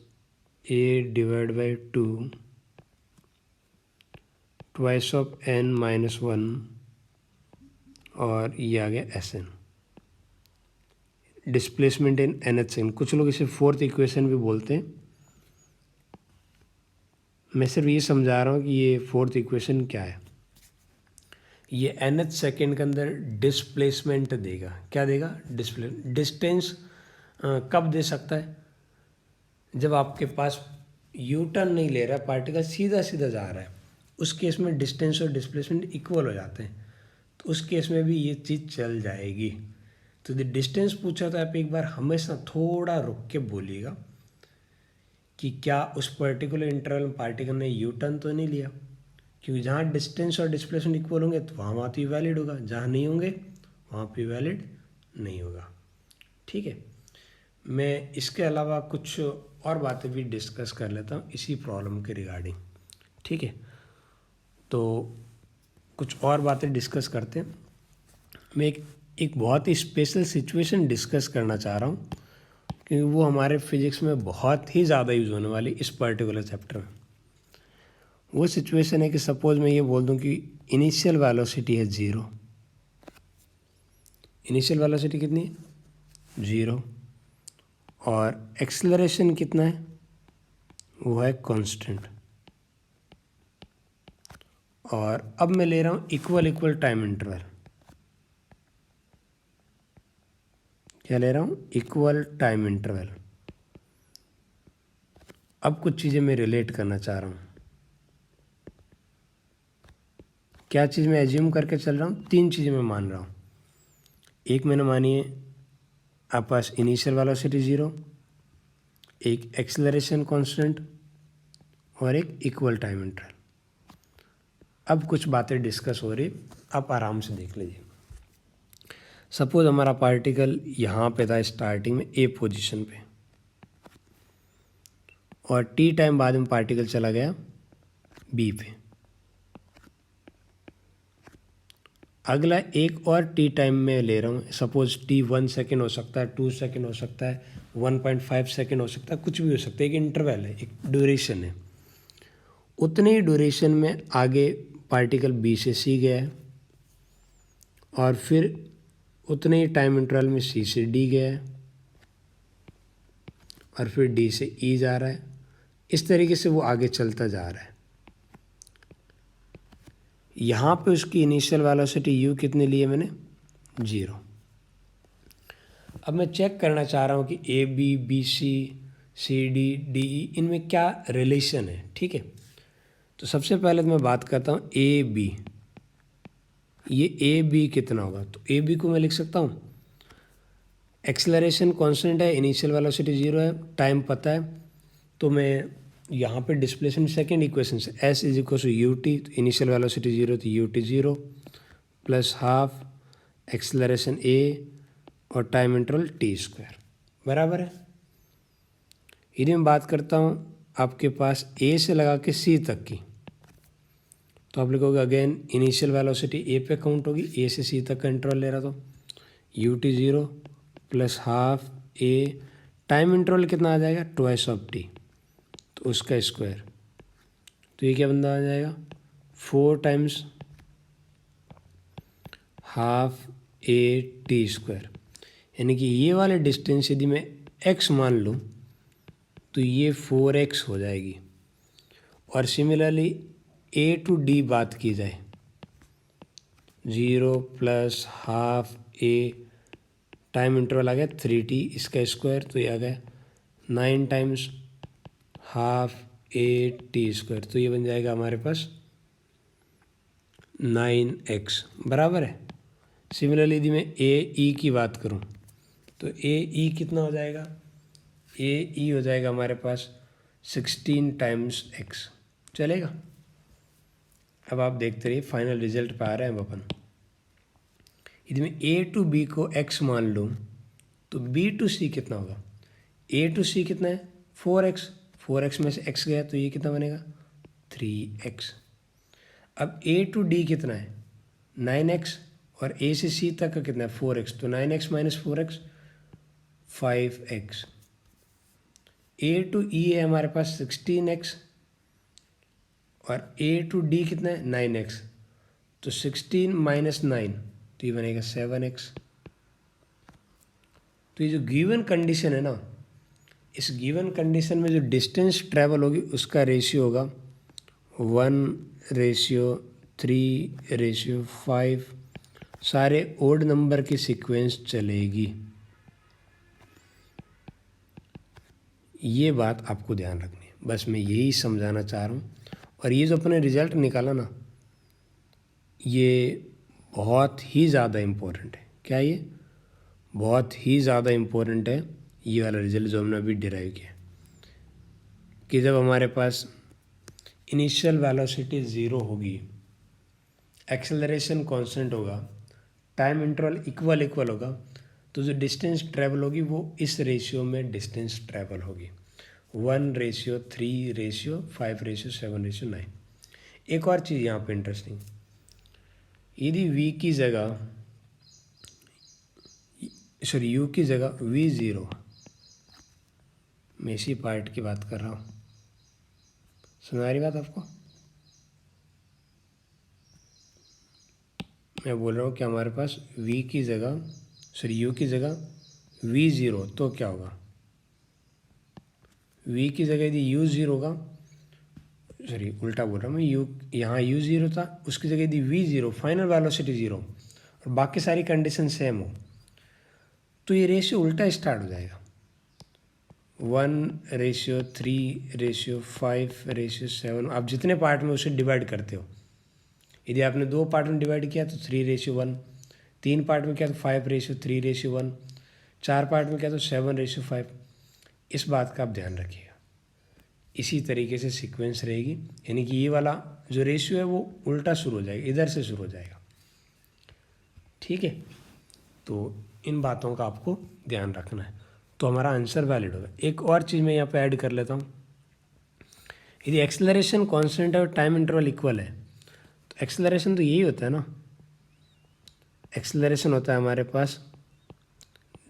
S1: A divide by 2 twice of n-1 और ये आ गया Sn, displacement in nth second. कुछ लोग इसे फोर्थ इक्वेशन भी बोलते हैं, मैं सिर्फ ये समझा रहा हूँ कि ये फोर्थ इक्वेशन क्या है। ये nth सेकेंड के अंदर डिस्प्लेसमेंट देगा, क्या देगा डिस्टेंस कब दे सकता है, जब आपके पास यू टर्न नहीं ले रहा है, पार्टिकल सीधा सीधा जा रहा है, उस केस में डिस्टेंस और डिस्प्लेसमेंट इक्वल हो जाते हैं, तो उस केस में भी ये चीज़ चल जाएगी। तो यदि डिस्टेंस पूछा तो आप एक बार हमेशा थोड़ा रुक के बोलिएगा कि क्या उस पर्टिकुलर इंटरवल में पार्टिकल ने यू टर्न तो नहीं लिया, क्योंकि जहाँ डिस्टेंस और डिस्प्लेसमेंट इक्वल होंगे तो वहाँ पे वैलिड होगा, जहाँ नहीं होंगे वहाँ पे वैलिड नहीं होगा, ठीक है। मैं इसके अलावा कुछ और बातें भी डिस्कस कर लेता हूँ इसी प्रॉब्लम के रिगार्डिंग, ठीक है। तो कुछ और बातें डिस्कस करते हैं। मैं एक बहुत ही स्पेशल सिचुएशन डिस्कस करना चाह रहा हूँ क्योंकि वो हमारे फिजिक्स में बहुत ही ज़्यादा यूज़ होने वाली इस पर्टिकुलर चैप्टर में। वो सिचुएशन है कि सपोज मैं ये बोल दूँ कि इनिशियल वेलोसिटी है 0, इनिशियल वेलोसिटी कितनी है 0, और एक्सेलरेशन कितना है वो है कांस्टेंट, और अब मैं ले रहा हूँ इक्वल टाइम इंटरवल, क्या ले रहा हूँ इक्वल टाइम इंटरवल। अब कुछ चीज़ें मैं रिलेट करना चाह रहा हूँ, क्या चीज़ मैं एज्यूम करके चल रहा हूँ, 3 चीज़ें मैं मान रहा हूँ। एक मैंने मानी है आपके पास इनिशियल वेलोसिटी 0, एक एक्सेलरेशन कांस्टेंट और एक इक्वल टाइम इंटरवल। अब कुछ बातें डिस्कस हो रही, आप आराम से देख लीजिए। सपोज हमारा पार्टिकल यहाँ पे था स्टार्टिंग में ए पोजीशन पे, और टी टाइम बाद में पार्टिकल चला गया बी पे। अगला एक और टी टाइम में ले रहा हूँ, सपोज टी 1 सेकेंड हो सकता है, 2 सेकेंड हो सकता है, 1.5 सेकेंड हो सकता है, कुछ भी हो सकता है, एक इंटरवल है, एक ड्यूरेशन है। उतनी ही ड्यूरेशन में आगे पार्टिकल बी से सी गया है, और फिर उतने ही टाइम इंटरवल में सी से डी गया है, और फिर डी से ई जा रहा है। इस तरीके से वो आगे चलता जा रहा है। यहाँ पे उसकी इनिशियल वेलोसिटी यू कितने लिए मैंने 0। अब मैं चेक करना चाह रहा हूँ कि A B, B C, C D, D E, इनमें क्या रिलेशन है। ठीक है, तो सबसे पहले तो मैं बात करता हूँ ए बी। ये ए बी कितना होगा, तो ए बी को मैं लिख सकता हूँ, एक्सेलरेशन कांस्टेंट है, इनिशियल वेलोसिटी 0 है, टाइम पता है, तो मैं यहाँ पे डिस्प्लेसमेंट सेकेंड इक्वेशन से s is equal to u t, तो इनिशियल वेलोसिटी 0 तो u t 0 plus half acceleration a और टाइम इंटरवल टी स्क्वायर बराबर है। यदि मैं बात करता हूँ आपके पास ए से लगा के सी तक की, तो आप लिखोगे अगेन इनिशियल वेलोसिटी ए पे काउंट होगी, ए से सी तक का इंटरवल ले रहा, तो यू टी 0 प्लस हाफ ए, टाइम इंटरवल कितना आ जाएगा, ट्वाइस ऑफ टी, तो उसका स्क्वायर, तो ये क्या बंदा आ जाएगा 4 times half a t square. यानी कि ये वाले डिस्टेंस यदि मैं x मान लूँ तो ये 4x हो जाएगी। और सिमिलरली ए टू डी बात की जाए, 0 प्लस हाफ ए, टाइम इंटरवल आ गया 3t, इसका स्क्वायर, तो ये आ गया 9 times half a t square, तो ये बन जाएगा हमारे पास 9x बराबर है। सिमिलरली यदि मैं ए ई की बात करूं तो ए ई कितना हो जाएगा, ए ई हो जाएगा हमारे पास 16 टाइम्स x, चलेगा। अब आप देखते रहिए फाइनल रिजल्ट पे आ रहे हैं अपन। यदि मैं ए टू बी को x मान लूँ तो बी टू सी कितना होगा, ए टू सी कितना है 4x, 4x में से x गया तो ये कितना बनेगा 3x। अब ए टू डी कितना है 9x, और ए से सी तक का कितना है 4x, तो 9x minus 4x 5x। A to ई है हमारे पास 16x, और ए टू डी कितना है 9x, तो 16 माइनस 9, तो ये बनेगा 7x। तो ये जो गिवन कंडीशन है ना, इस गिवन कंडीशन में जो डिस्टेंस ट्रैवल होगी उसका रेशियो होगा 1:3:5, सारे ओड नंबर की सीक्वेंस चलेगी। ये बात आपको ध्यान रखनी है, बस मैं यही समझाना चाह रहा हूँ। और ये जो अपने रिजल्ट निकाला ना, ये बहुत ही ज़्यादा इम्पोर्टेंट है। क्या ये बहुत ही ज़्यादा इम्पोर्टेंट है, ये वाला रिजल्ट जो हमने अभी डिराइव किया, कि जब हमारे पास इनिशियल वेलोसिटी 0 होगी, एक्सेलरेशन कांस्टेंट होगा, टाइम इंटरवल इक्वल होगा, तो जो डिस्टेंस ट्रैवल होगी वो इस रेशियो में डिस्टेंस ट्रैवल होगी, 1:3:5:7:9। एक और चीज़ यहाँ पे इंटरेस्टिंग, यदि v की जगह u की जगह v0, मैं इसी पार्ट की बात कर रहा हूँ, सुना रही बात आपको? मैं बोल रहा हूँ कि हमारे पास u की जगह v0, तो क्या होगा, v की जगह यदि u0 होगा, उल्टा बोल रहा हूँ मैं, यहाँ u0 था, उसकी जगह यदि v0 फाइनल वेलोसिटी 0 और बाकी सारी कंडीशन सेम हो, तो ये रेशियो उल्टा स्टार्ट हो जाएगा, 1:3:5:7। आप जितने पार्ट में उसे डिवाइड करते हो, यदि आपने 2 पार्ट में डिवाइड किया तो 3:1, 3 पार्ट में किया तो 5:3:1, 4 पार्ट में क्या तो 7:5। इस बात का आप ध्यान रखिएगा। इसी तरीके से सीक्वेंस रहेगी, यानी कि ये वाला जो रेशियो है वो उल्टा शुरू हो जाएगा, इधर से शुरू हो जाएगा। ठीक है, तो इन बातों का आपको ध्यान रखना है, तो हमारा आंसर वैलिड होगा। एक और चीज़ मैं यहाँ पे ऐड कर लेता हूँ, यदि एक्सेलरेशन कांस्टेंट है और टाइम इंटरवल इक्वल है, तो एक्सेलरेशन तो यही होता है ना, एक्सेलरेशन होता है हमारे पास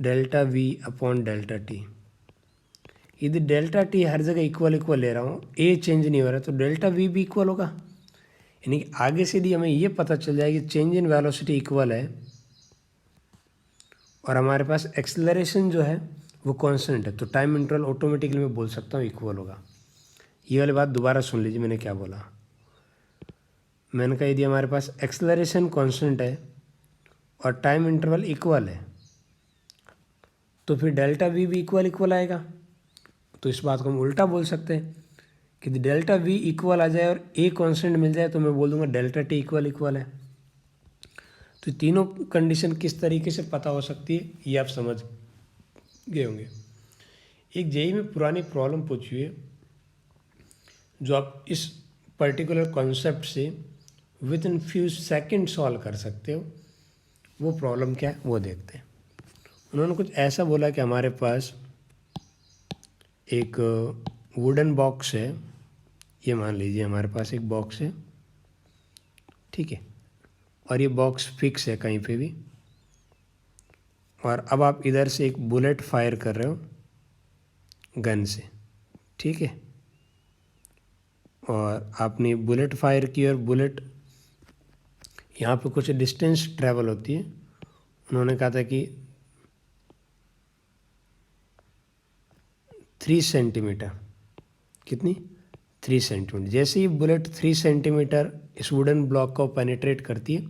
S1: delta v upon delta t. यदि डेल्टा टी हर जगह इक्वल इक्वल ले रहा हूँ, ए चेंज नहीं हो रहा, तो डेल्टा वी भी इक्वल होगा। यानी कि आगे से यदि हमें ये पता चल जाए कि चेंज इन वेलोसिटी इक्वल है और हमारे पास एक्सेलरेशन जो है वो कांस्टेंट है, तो टाइम इंटरवल ऑटोमेटिकली मैं बोल सकता हूँ इक्वल होगा। ये वाली बात दोबारा सुन लीजिए, मैंने क्या बोला। मैंने कहा यदि हमारे पास एक्सेलरेशन कांस्टेंट है और टाइम इंटरवल इक्वल है, तो फिर डेल्टा वी भी इक्वल इक्वल आएगा। तो इस बात को हम उल्टा बोल सकते हैं कि डेल्टा वी इक्वल आ जाए और ए कांस्टेंट मिल जाए, तो मैं बोल दूंगा डेल्टा टी इक्वल इक्वल है। तो तीनों कंडीशन किस तरीके से पता हो सकती है ये आप समझ गए होंगे। एक जेईई में पुरानी प्रॉब्लम पूछी हुई है जो आप इस पर्टिकुलर कॉन्सेप्ट से with in few second solve कर सकते हो। वो प्रॉब्लम क्या है वो देखते हैं। उन्होंने कुछ ऐसा बोला कि हमारे पास एक वुडन बॉक्स है, ये मान लीजिए हमारे पास एक बॉक्स है, ठीक है, और ये बॉक्स फिक्स है कहीं पे भी, और अब आप इधर से एक बुलेट फायर कर रहे हो गन से, ठीक है, और आपने बुलेट फायर की और बुलेट यहाँ पे कुछ डिस्टेंस ट्रैवल होती है। उन्होंने कहा था कि 3 सेंटीमीटर, कितनी 3 सेंटीमीटर। जैसे ही बुलेट 3 सेंटीमीटर इस वुडन ब्लॉक को पेनिट्रेट करती है,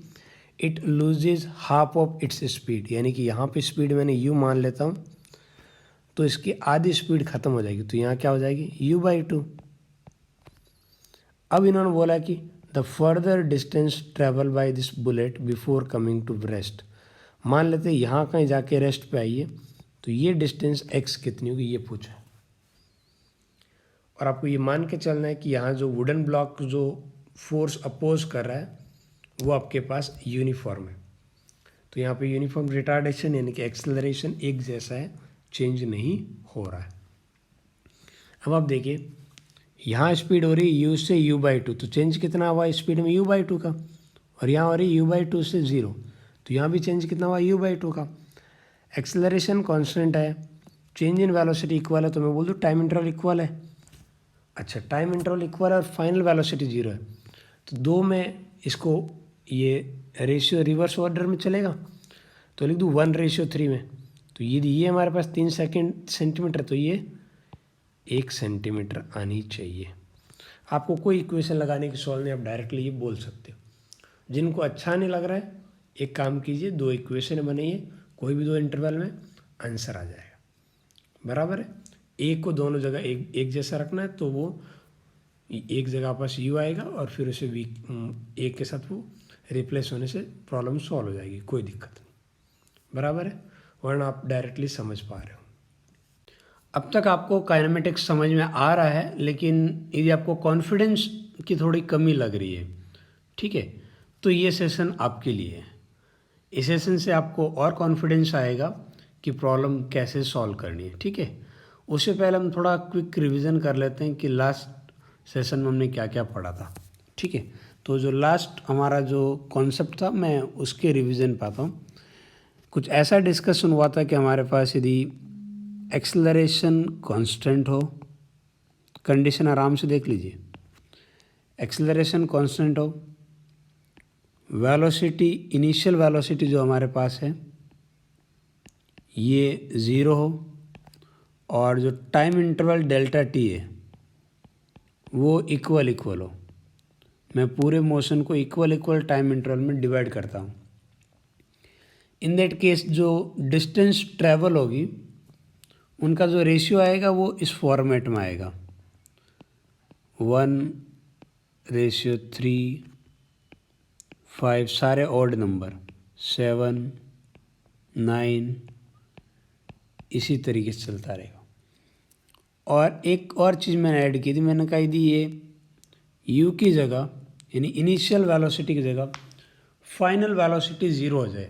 S1: it loses half of its speed, यानी कि यहाँ पे स्पीड मैंने यू मान लेता हूँ, तो इसकी आधी स्पीड खत्म हो जाएगी, तो यहाँ क्या हो जाएगी u/2। अब इन्होंने बोला कि the further distance travel by this bullet before coming to rest. मान लेते हैं यहाँ कहीं जाके रेस्ट पे आइए, तो ये डिस्टेंस x कितनी होगी ये पूछा। और आपको ये मान के चलना है कि यहाँ जो वुडन ब्लॉक जो फोर्स अपोज कर रहा है वो आपके पास यूनिफॉर्म है, तो यहाँ पे यूनिफॉर्म रिटार्डेशन यानी कि एक्सेलरेशन एक जैसा है, चेंज नहीं हो रहा है। अब आप देखिए यहाँ स्पीड हो रही है u से u/2, तो चेंज कितना हुआ स्पीड में u/2 का, और यहाँ हो रही u/2 से 0, तो यहाँ भी चेंज कितना हुआ u/2 का। एक्सेलरेशन कांस्टेंट है, चेंज इन वेलोसिटी इक्वल है, तो मैं बोल दूँ टाइम इंटरवल इक्वल है। अच्छा, टाइम इंटरवल इक्वल है और फाइनल वेलोसिटी 0 है, तो दो में इसको ये रेशियो रिवर्स ऑर्डर में चलेगा, तो लिख दूँ 1:3 में। तो ये हमारे पास 3 सेंटीमीटर, तो ये 1 सेंटीमीटर आनी चाहिए। आपको कोई इक्वेशन लगाने की सवाल नहीं, आप डायरेक्टली ये बोल सकते हो। जिनको अच्छा नहीं लग रहा है एक काम कीजिए, 2 इक्वेशन बनाइए, कोई भी 2 इंटरवल में आंसर आ जाएगा, बराबर है। एक को दोनों जगह एक जैसा रखना है, तो वो एक जगह पास u आएगा और फिर उसे वी एक के साथ वो रिप्लेस होने से प्रॉब्लम सॉल्व हो जाएगी, कोई दिक्कत नहीं, बराबर है। वरना आप डायरेक्टली समझ पा रहे हो। अब तक आपको काइनेमेटिक्स समझ में आ रहा है, लेकिन यदि आपको कॉन्फिडेंस की थोड़ी कमी लग रही है, ठीक है, तो ये सेशन आपके लिए है। इस सेशन से आपको और कॉन्फिडेंस आएगा कि प्रॉब्लम कैसे सॉल्व करनी है, ठीक है। उससे पहले हम थोड़ा क्विक रिवीजन कर लेते हैं कि लास्ट सेशन में हमने क्या क्या पढ़ा था, ठीक है। तो जो लास्ट हमारा जो कॉन्सेप्ट था मैं उसके रिवीजन पाता हूँ। कुछ ऐसा डिस्कशन हुआ था कि हमारे पास यदि एक्सेलरेशन कांस्टेंट हो, कंडीशन आराम से देख लीजिए, एक्सेलरेशन कांस्टेंट हो, वेलोसिटी इनिशियल वेलोसिटी जो हमारे पास है ये 0 हो, और जो टाइम इंटरवल डेल्टा टी है वो इक्वल इक्वल हो। मैं पूरे मोशन को इक्वल टाइम इंटरवल में डिवाइड करता हूँ। इन दैट केस जो डिस्टेंस ट्रैवल होगी उनका जो रेशियो आएगा वो इस फॉर्मेट में आएगा, 1:3, 5 सारे ऑड नंबर, 7, 9, इसी तरीके से चलता रहेगा। और एक और चीज़ मैंने ऐड की थी, मैंने कही थी ये यू की जगह यानी इनिशियल वेलोसिटी की जगह फाइनल वेलोसिटी 0 हो जाए,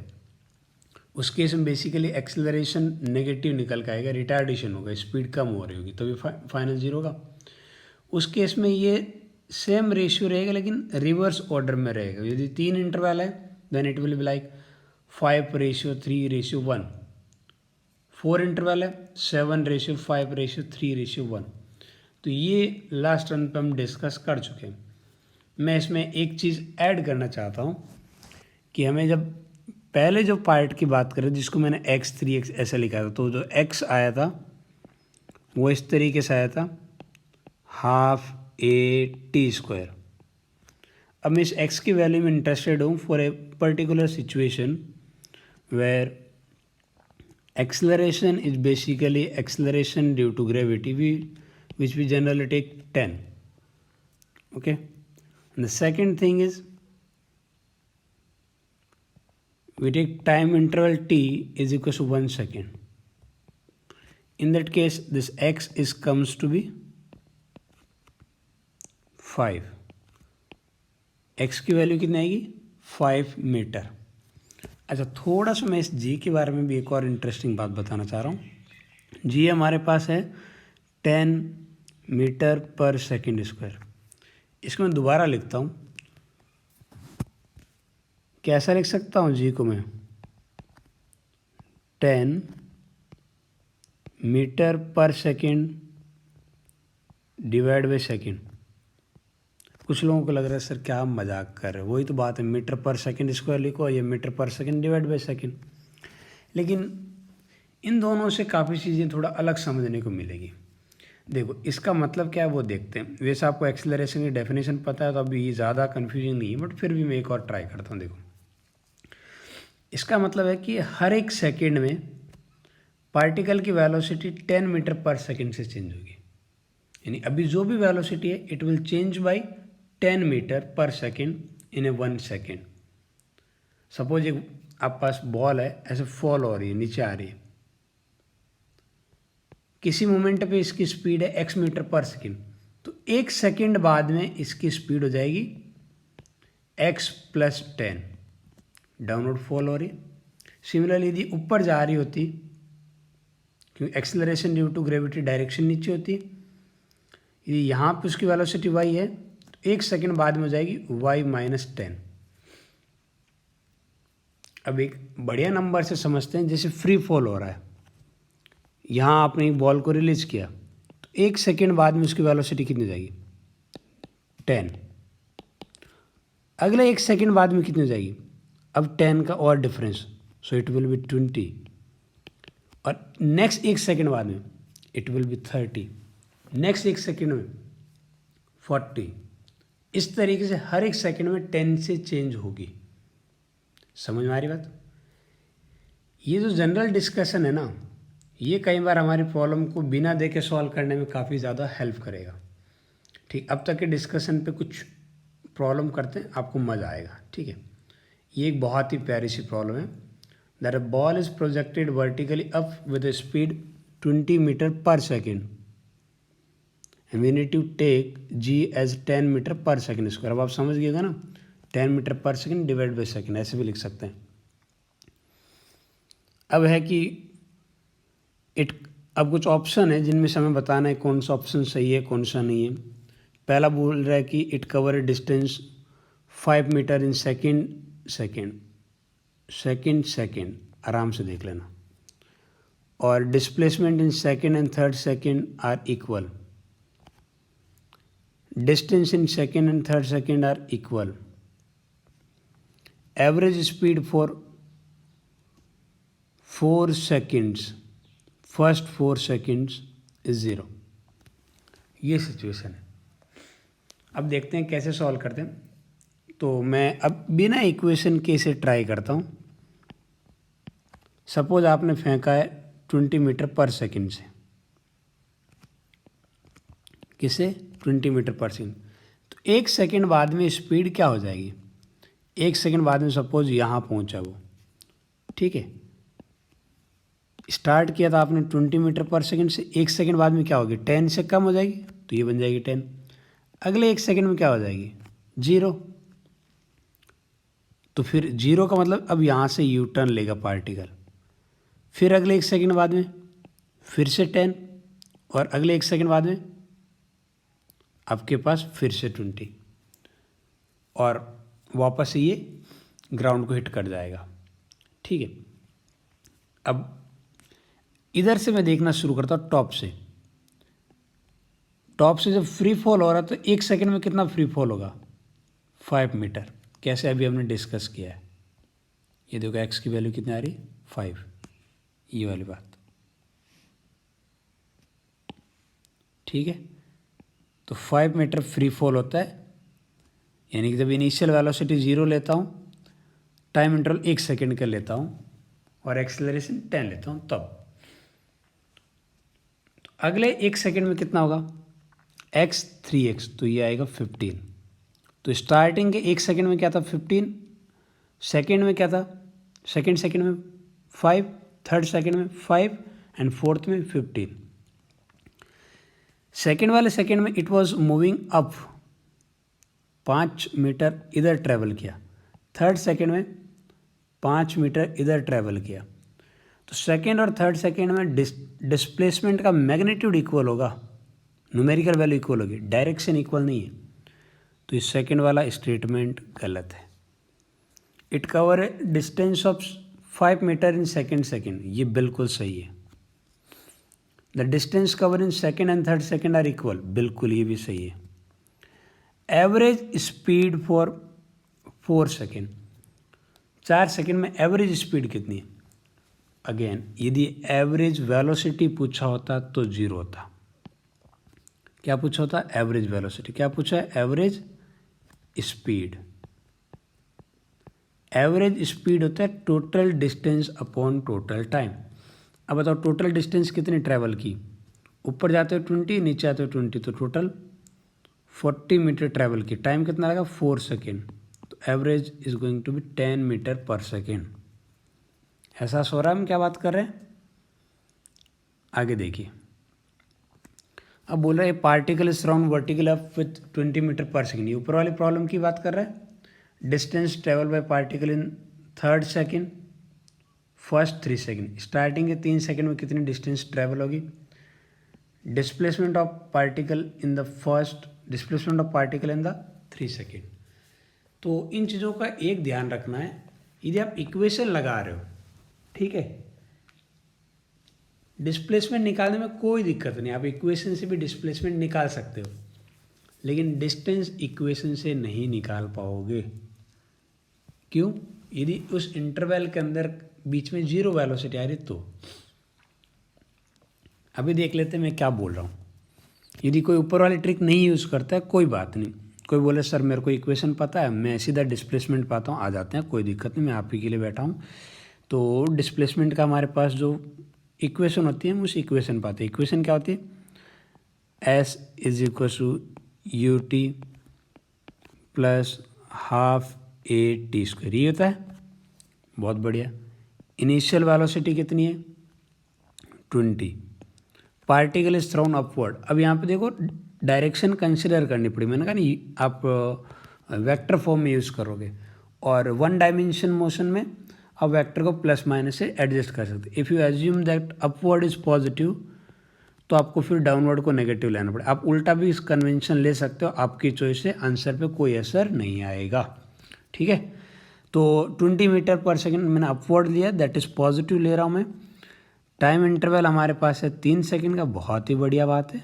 S1: उस केस में बेसिकली एक्सेलरेशन नेगेटिव निकल के आएगा, रिटार्डेशन होगा, स्पीड कम हो रही होगी, तभी फाइनल 0 होगा। उस केस में ये सेम रेशियो रहेगा लेकिन रिवर्स ऑर्डर में रहेगा। यदि 3 इंटरवल है then it will be like 5:3:1। 4 interval है 7:5:3:1। तो ये लास्ट रन पे हम डिस्कस कर चुके हैं। मैं इसमें एक चीज़ ऐड करना चाहता हूँ कि हमें जब पहले जो पार्ट की बात करें जिसको मैंने x3 ऐसा लिखा था, तो जो x आया था वो इस तरीके से आया था 12a² अब मैं इस x की वैल्यू में इंटरेस्टेड हूँ for a particular situation where acceleration is basically acceleration due to gravity, which we generally take 10. Okay, and the second thing is we take time interval t is equal to 1 second. In that case this x is comes to be 5. x की value कितनी आएगी 5 metre. अच्छा, थोड़ा सा मैं इस जी के बारे में भी एक और इंटरेस्टिंग बात बताना चाह रहा हूँ। जी हमारे पास है 10 मीटर पर सेकेंड स्क्वायर। इसको मैं दोबारा लिखता हूँ, कैसा लिख सकता हूँ जी को मैं 10 metre per second divide by second. कुछ लोगों को लग रहा है सर क्या आप मजाक कर रहे हो, वही तो बात है, मीटर पर सेकेंड स्क्वायर लिखो या metre per second divide by second. लेकिन इन दोनों से काफ़ी चीज़ें थोड़ा अलग समझने को मिलेगी। देखो इसका मतलब क्या है वो देखते हैं। वैसे आपको एक्सेलरेशन की डेफिनेशन पता है तो अभी ये ज़्यादा कन्फ्यूजिंग नहीं है, बट फिर भी मैं एक और ट्राई करता हूँ। देखो इसका मतलब है कि हर एक सेकेंड में पार्टिकल की वेलोसिटी 10 मीटर पर सेकेंड से चेंज होगी। यानी अभी जो भी वेलोसिटी है it will change by 10 metre per second in a 1 second. Suppose एक आप पास बॉल है, ऐसे फॉल हो रही है, नीचे आ रही है, किसी मोमेंट पे इसकी स्पीड है x मीटर पर सेकेंड, तो 1 सेकेंड बाद में इसकी स्पीड हो जाएगी x + 10, डाउनवर्ड फॉल हो रही। सिमिलरली यदि ऊपर जा रही होती, क्योंकि acceleration due to gravity direction नीचे होती, यदि यहाँ पे उसकी वेलोसिटी y है तो 1 सेकेंड बाद में हो जाएगी y - 10। अब एक बढ़िया नंबर से समझते हैं, जैसे फ्री फॉल हो रहा है, यहाँ आपने एक बॉल को रिलीज किया तो 1 सेकेंड बाद में उसकी वेलोसिटी कितनी जाएगी 10। अगले 1 सेकेंड बाद में कितनी जाएगी, अब 10 का और difference, so it will B 20, और नेक्स्ट 1 सेकेंड बाद में it will B 30, next 1 second में 40। इस तरीके से हर एक सेकेंड में 10 से चेंज होगी। समझ में आ रही बात? ये जो जनरल डिस्कशन है ना, ये कई बार हमारी प्रॉब्लम को बिना देखे सॉल्व करने में काफ़ी ज़्यादा हेल्प करेगा। ठीक, अब तक के डिस्कशन पे कुछ प्रॉब्लम करते हैं, आपको मज़ा आएगा। ठीक है, ये एक बहुत ही प्यारी सी प्रॉब्लम है। That a ball is projected vertically up with a speed 20 metre per second and we need to take g as 10 metre per second square. अब आप समझ गएगा ना, 10 metre per second divide by second, ऐसे भी लिख सकते हैं। अब है कि अब कुछ ऑप्शन है जिनमें से हमें बताना है कौन सा ऑप्शन सही है कौन सा नहीं है। पहला बोल रहा है कि it cover a distance 5 metre in second, आराम से देख लेना, और displacement in second and third second are equal, distance in second and third second are equal, average speed for 4 seconds, first 4 seconds is 0। ये सिचुएशन है। अब देखते हैं कैसे सॉल्व करते हैं। तो मैं अब बिना इक्वेशन के इसे ट्राई करता हूँ। सपोज आपने फेंका है 20 मीटर पर सेकेंड से, किसे 20 मीटर पर सेकेंड, तो 1 सेकेंड बाद में स्पीड क्या हो जाएगी, 1 सेकेंड बाद में सपोज यहाँ पहुँचा वो, ठीक है, स्टार्ट किया था आपने 20 मीटर पर सेकंड से, 1 सेकंड बाद में क्या होगी, 10 से कम हो जाएगी तो ये बन जाएगी 10। अगले 1 सेकंड में क्या हो जाएगी, 0। तो फिर 0 का मतलब अब यहाँ से यू टर्न लेगा पार्टिकल। फिर अगले 1 सेकंड बाद में फिर से 10 और अगले 1 सेकंड बाद में आपके पास फिर से 20 और वापस से ये ग्राउंड को हिट कर जाएगा। ठीक है, अब इधर से मैं देखना शुरू करता हूँ टॉप से। टॉप से जब फ्री फॉल हो रहा है तो 1 सेकंड में कितना फ्री फॉल होगा, 5 मीटर। कैसे, अभी हमने डिस्कस किया है। ये देखो एक्स की वैल्यू कितनी आ रही, 5, ये वाली बात। ठीक है, तो 5 मीटर फ्री फॉल होता है, यानी कि जब इनिशियल वेलोसिटी 0 लेता हूँ, टाइम इंटरवल 1 सेकंड का लेता हूँ और एक्सेलरेशन 10 लेता हूँ, तब तो अगले 1 सेकंड में कितना होगा, x 3x, तो ये आएगा 15। तो स्टार्टिंग के 1 सेकंड में क्या था, 15, सेकंड में क्या था, सेकंड में 5, थर्ड सेकंड में 5 एंड फोर्थ में 15। सेकंड वाले सेकंड में it was moving up, 5 metre इधर ट्रैवल किया। थर्ड सेकंड में 5 मीटर इधर ट्रैवल किया। तो सेकंड और थर्ड सेकंड में डिस्प्लेसमेंट का मैग्नीट्यूड इक्वल होगा, न्यूमेरिकल वैल्यू इक्वल होगी, डायरेक्शन इक्वल नहीं है। तो इस सेकंड वाला स्टेटमेंट गलत है। It cover a distance of 5 metre in second, ये बिल्कुल सही है। The distance cover in second and third second are equal, बिल्कुल ये भी सही है। Average speed for 4 second, 4 second में एवरेज स्पीड कितनी है। अगेन यदि एवरेज वेलोसिटी पूछा होता तो 0 होता। क्या पूछा होता, एवरेज वेलोसिटी। क्या पूछा है, एवरेज स्पीड। एवरेज स्पीड होता है total distance upon total time. अब बताओ टोटल डिस्टेंस कितनी ट्रैवल की, ऊपर जाते हो 20, नीचे आते हो 20, तो टोटल 40 मीटर ट्रैवल की। टाइम कितना लगा, 4 सेकेंड। तो average is going to be 10 metre per second. एहसास हो रहा है हम क्या बात कर रहे हैं। आगे देखिए, अब बोल रहा है पार्टिकल इज राउंड vertical up with 20 metre per second. ये ऊपर वाली प्रॉब्लम की बात कर रहा है। Distance travel by particle in third second, first 3 second. Starting के 3 सेकेंड में कितनी डिस्टेंस ट्रेवल होगी। Displacement of particle in the first, displacement of particle in the 3 second. तो इन चीज़ों का एक ध्यान रखना है, यदि आप इक्वेशन लगा रहे हो, ठीक है, डिस्प्लेसमेंट निकालने में कोई दिक्कत नहीं, आप इक्वेशन से भी डिस्प्लेसमेंट निकाल सकते हो, लेकिन डिस्टेंस इक्वेशन से नहीं निकाल पाओगे। क्यों, यदि उस इंटरवल के अंदर बीच में 0 वेलोसिटी आ रही तो। अभी देख लेते हैं मैं क्या बोल रहा हूँ। यदि कोई ऊपर वाली ट्रिक नहीं यूज़ करता है कोई बात नहीं, कोई बोले सर मेरे को इक्वेशन पता है, मैं सीधा डिस्प्लेसमेंट पाता हूँ, आ जाते हैं, कोई दिक्कत नहीं, मैं आप ही के लिए बैठा हूँ। तो डिस्प्लेसमेंट का हमारे पास जो इक्वेशन होती है हम उस इक्वेशन पाते हैं। इक्वेशन क्या होती है, s is equal to u t plus half a t square, ये होता है। बहुत बढ़िया। इनिशियल वेलोसिटी कितनी है, 20। Particle is throne upward. अब यहाँ पे देखो डायरेक्शन कंसिडर करनी पड़ी, मैंने कहा नहीं आप वेक्टर फॉर्म में यूज़ करोगे, और 1 डायमेंशन मोशन में आप वेक्टर को प्लस माइनस से एडजस्ट कर सकते। If you assume that upward is positive तो आपको फिर डाउनवर्ड को नेगेटिव लेना पड़े। आप उल्टा भी इस कन्वेंशन ले सकते हो, आपकी चॉइस से, आंसर पे कोई असर नहीं आएगा। ठीक है, तो 20 मीटर पर सेकेंड मैंने अपवर्ड लिया, दैट इज़ पॉजिटिव ले रहा हूँ मैं। टाइम इंटरवल हमारे पास है 3 सेकेंड का, बहुत ही बढ़िया बात है।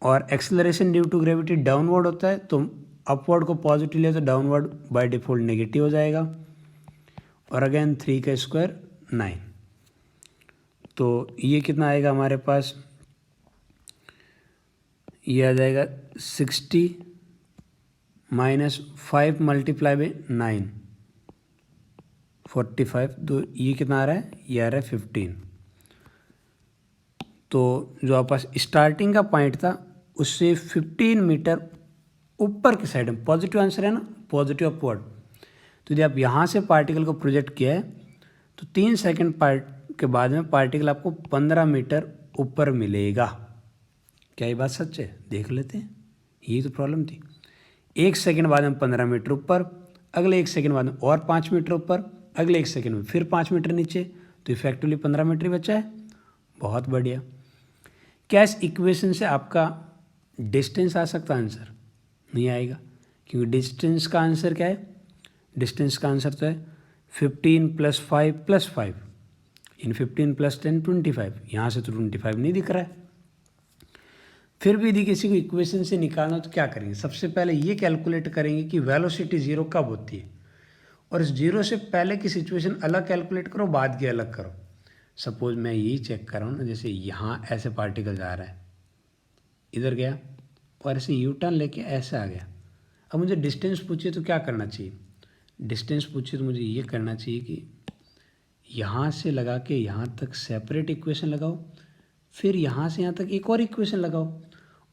S1: और acceleration due to gravity downward होता है, तो अपवर्ड को पॉजिटिव लिया तो डाउनवर्ड बाय डिफ़ॉल्ट नेगेटिव हो जाएगा। और अगेन 3 का स्क्वायर 9, तो ये कितना आएगा हमारे पास, ये आ जाएगा 60 माइनस 5 मल्टीप्लाई बाई 9, 45। तो ये कितना आ रहा है, ये आ रहा है 15। तो जो आपके पास स्टार्टिंग का पॉइंट था उससे 15 मीटर ऊपर की साइड में, पॉजिटिव आंसर है ना, पॉजिटिव अपवर्ड। तो यदि आप यहाँ से पार्टिकल को प्रोजेक्ट किया है तो 3 सेकेंड के बाद में पार्टिकल आपको 15 मीटर ऊपर मिलेगा। क्या ये बात सच है? देख लेते हैं। यही तो प्रॉब्लम थी। 1 सेकंड बाद में 15 मीटर ऊपर, अगले 1 सेकंड बाद में और 5 मीटर ऊपर, अगले 1 सेकंड में फिर 5 मीटर नीचे, तो इफेक्टिवली 15 मीटर ही बचा है। बहुत बढ़िया। क्या इस इक्वेशन से आपका डिस्टेंस आ सकता है आंसर? नहीं आएगा, क्योंकि डिस्टेंस का आंसर क्या है? डिस्टेंस का आंसर तो है 15 + 5 + 5, इन 15 + 10 25। यहाँ से तो 25 नहीं दिख रहा है। फिर भी यदि किसी को इक्वेशन से निकालना तो क्या करेंगे? सबसे पहले ये कैलकुलेट करेंगे कि वेलोसिटी ज़ीरो कब होती है, और इस जीरो से पहले की सिचुएशन अलग कैलकुलेट करो, बाद की अलग करो। सपोज मैं यही चेक कर रहा हूँ ना, जैसे यहाँ ऐसे पार्टिकल जा रहा है, इधर गया और ऐसे यू टर्न लेके ऐसे आ गया। अब मुझे डिस्टेंस पूछिए तो क्या करना चाहिए? डिस्टेंस पूछिए तो मुझे ये करना चाहिए कि यहाँ से लगा के यहाँ तक सेपरेट इक्वेशन लगाओ, फिर यहाँ से यहाँ तक एक और इक्वेशन लगाओ,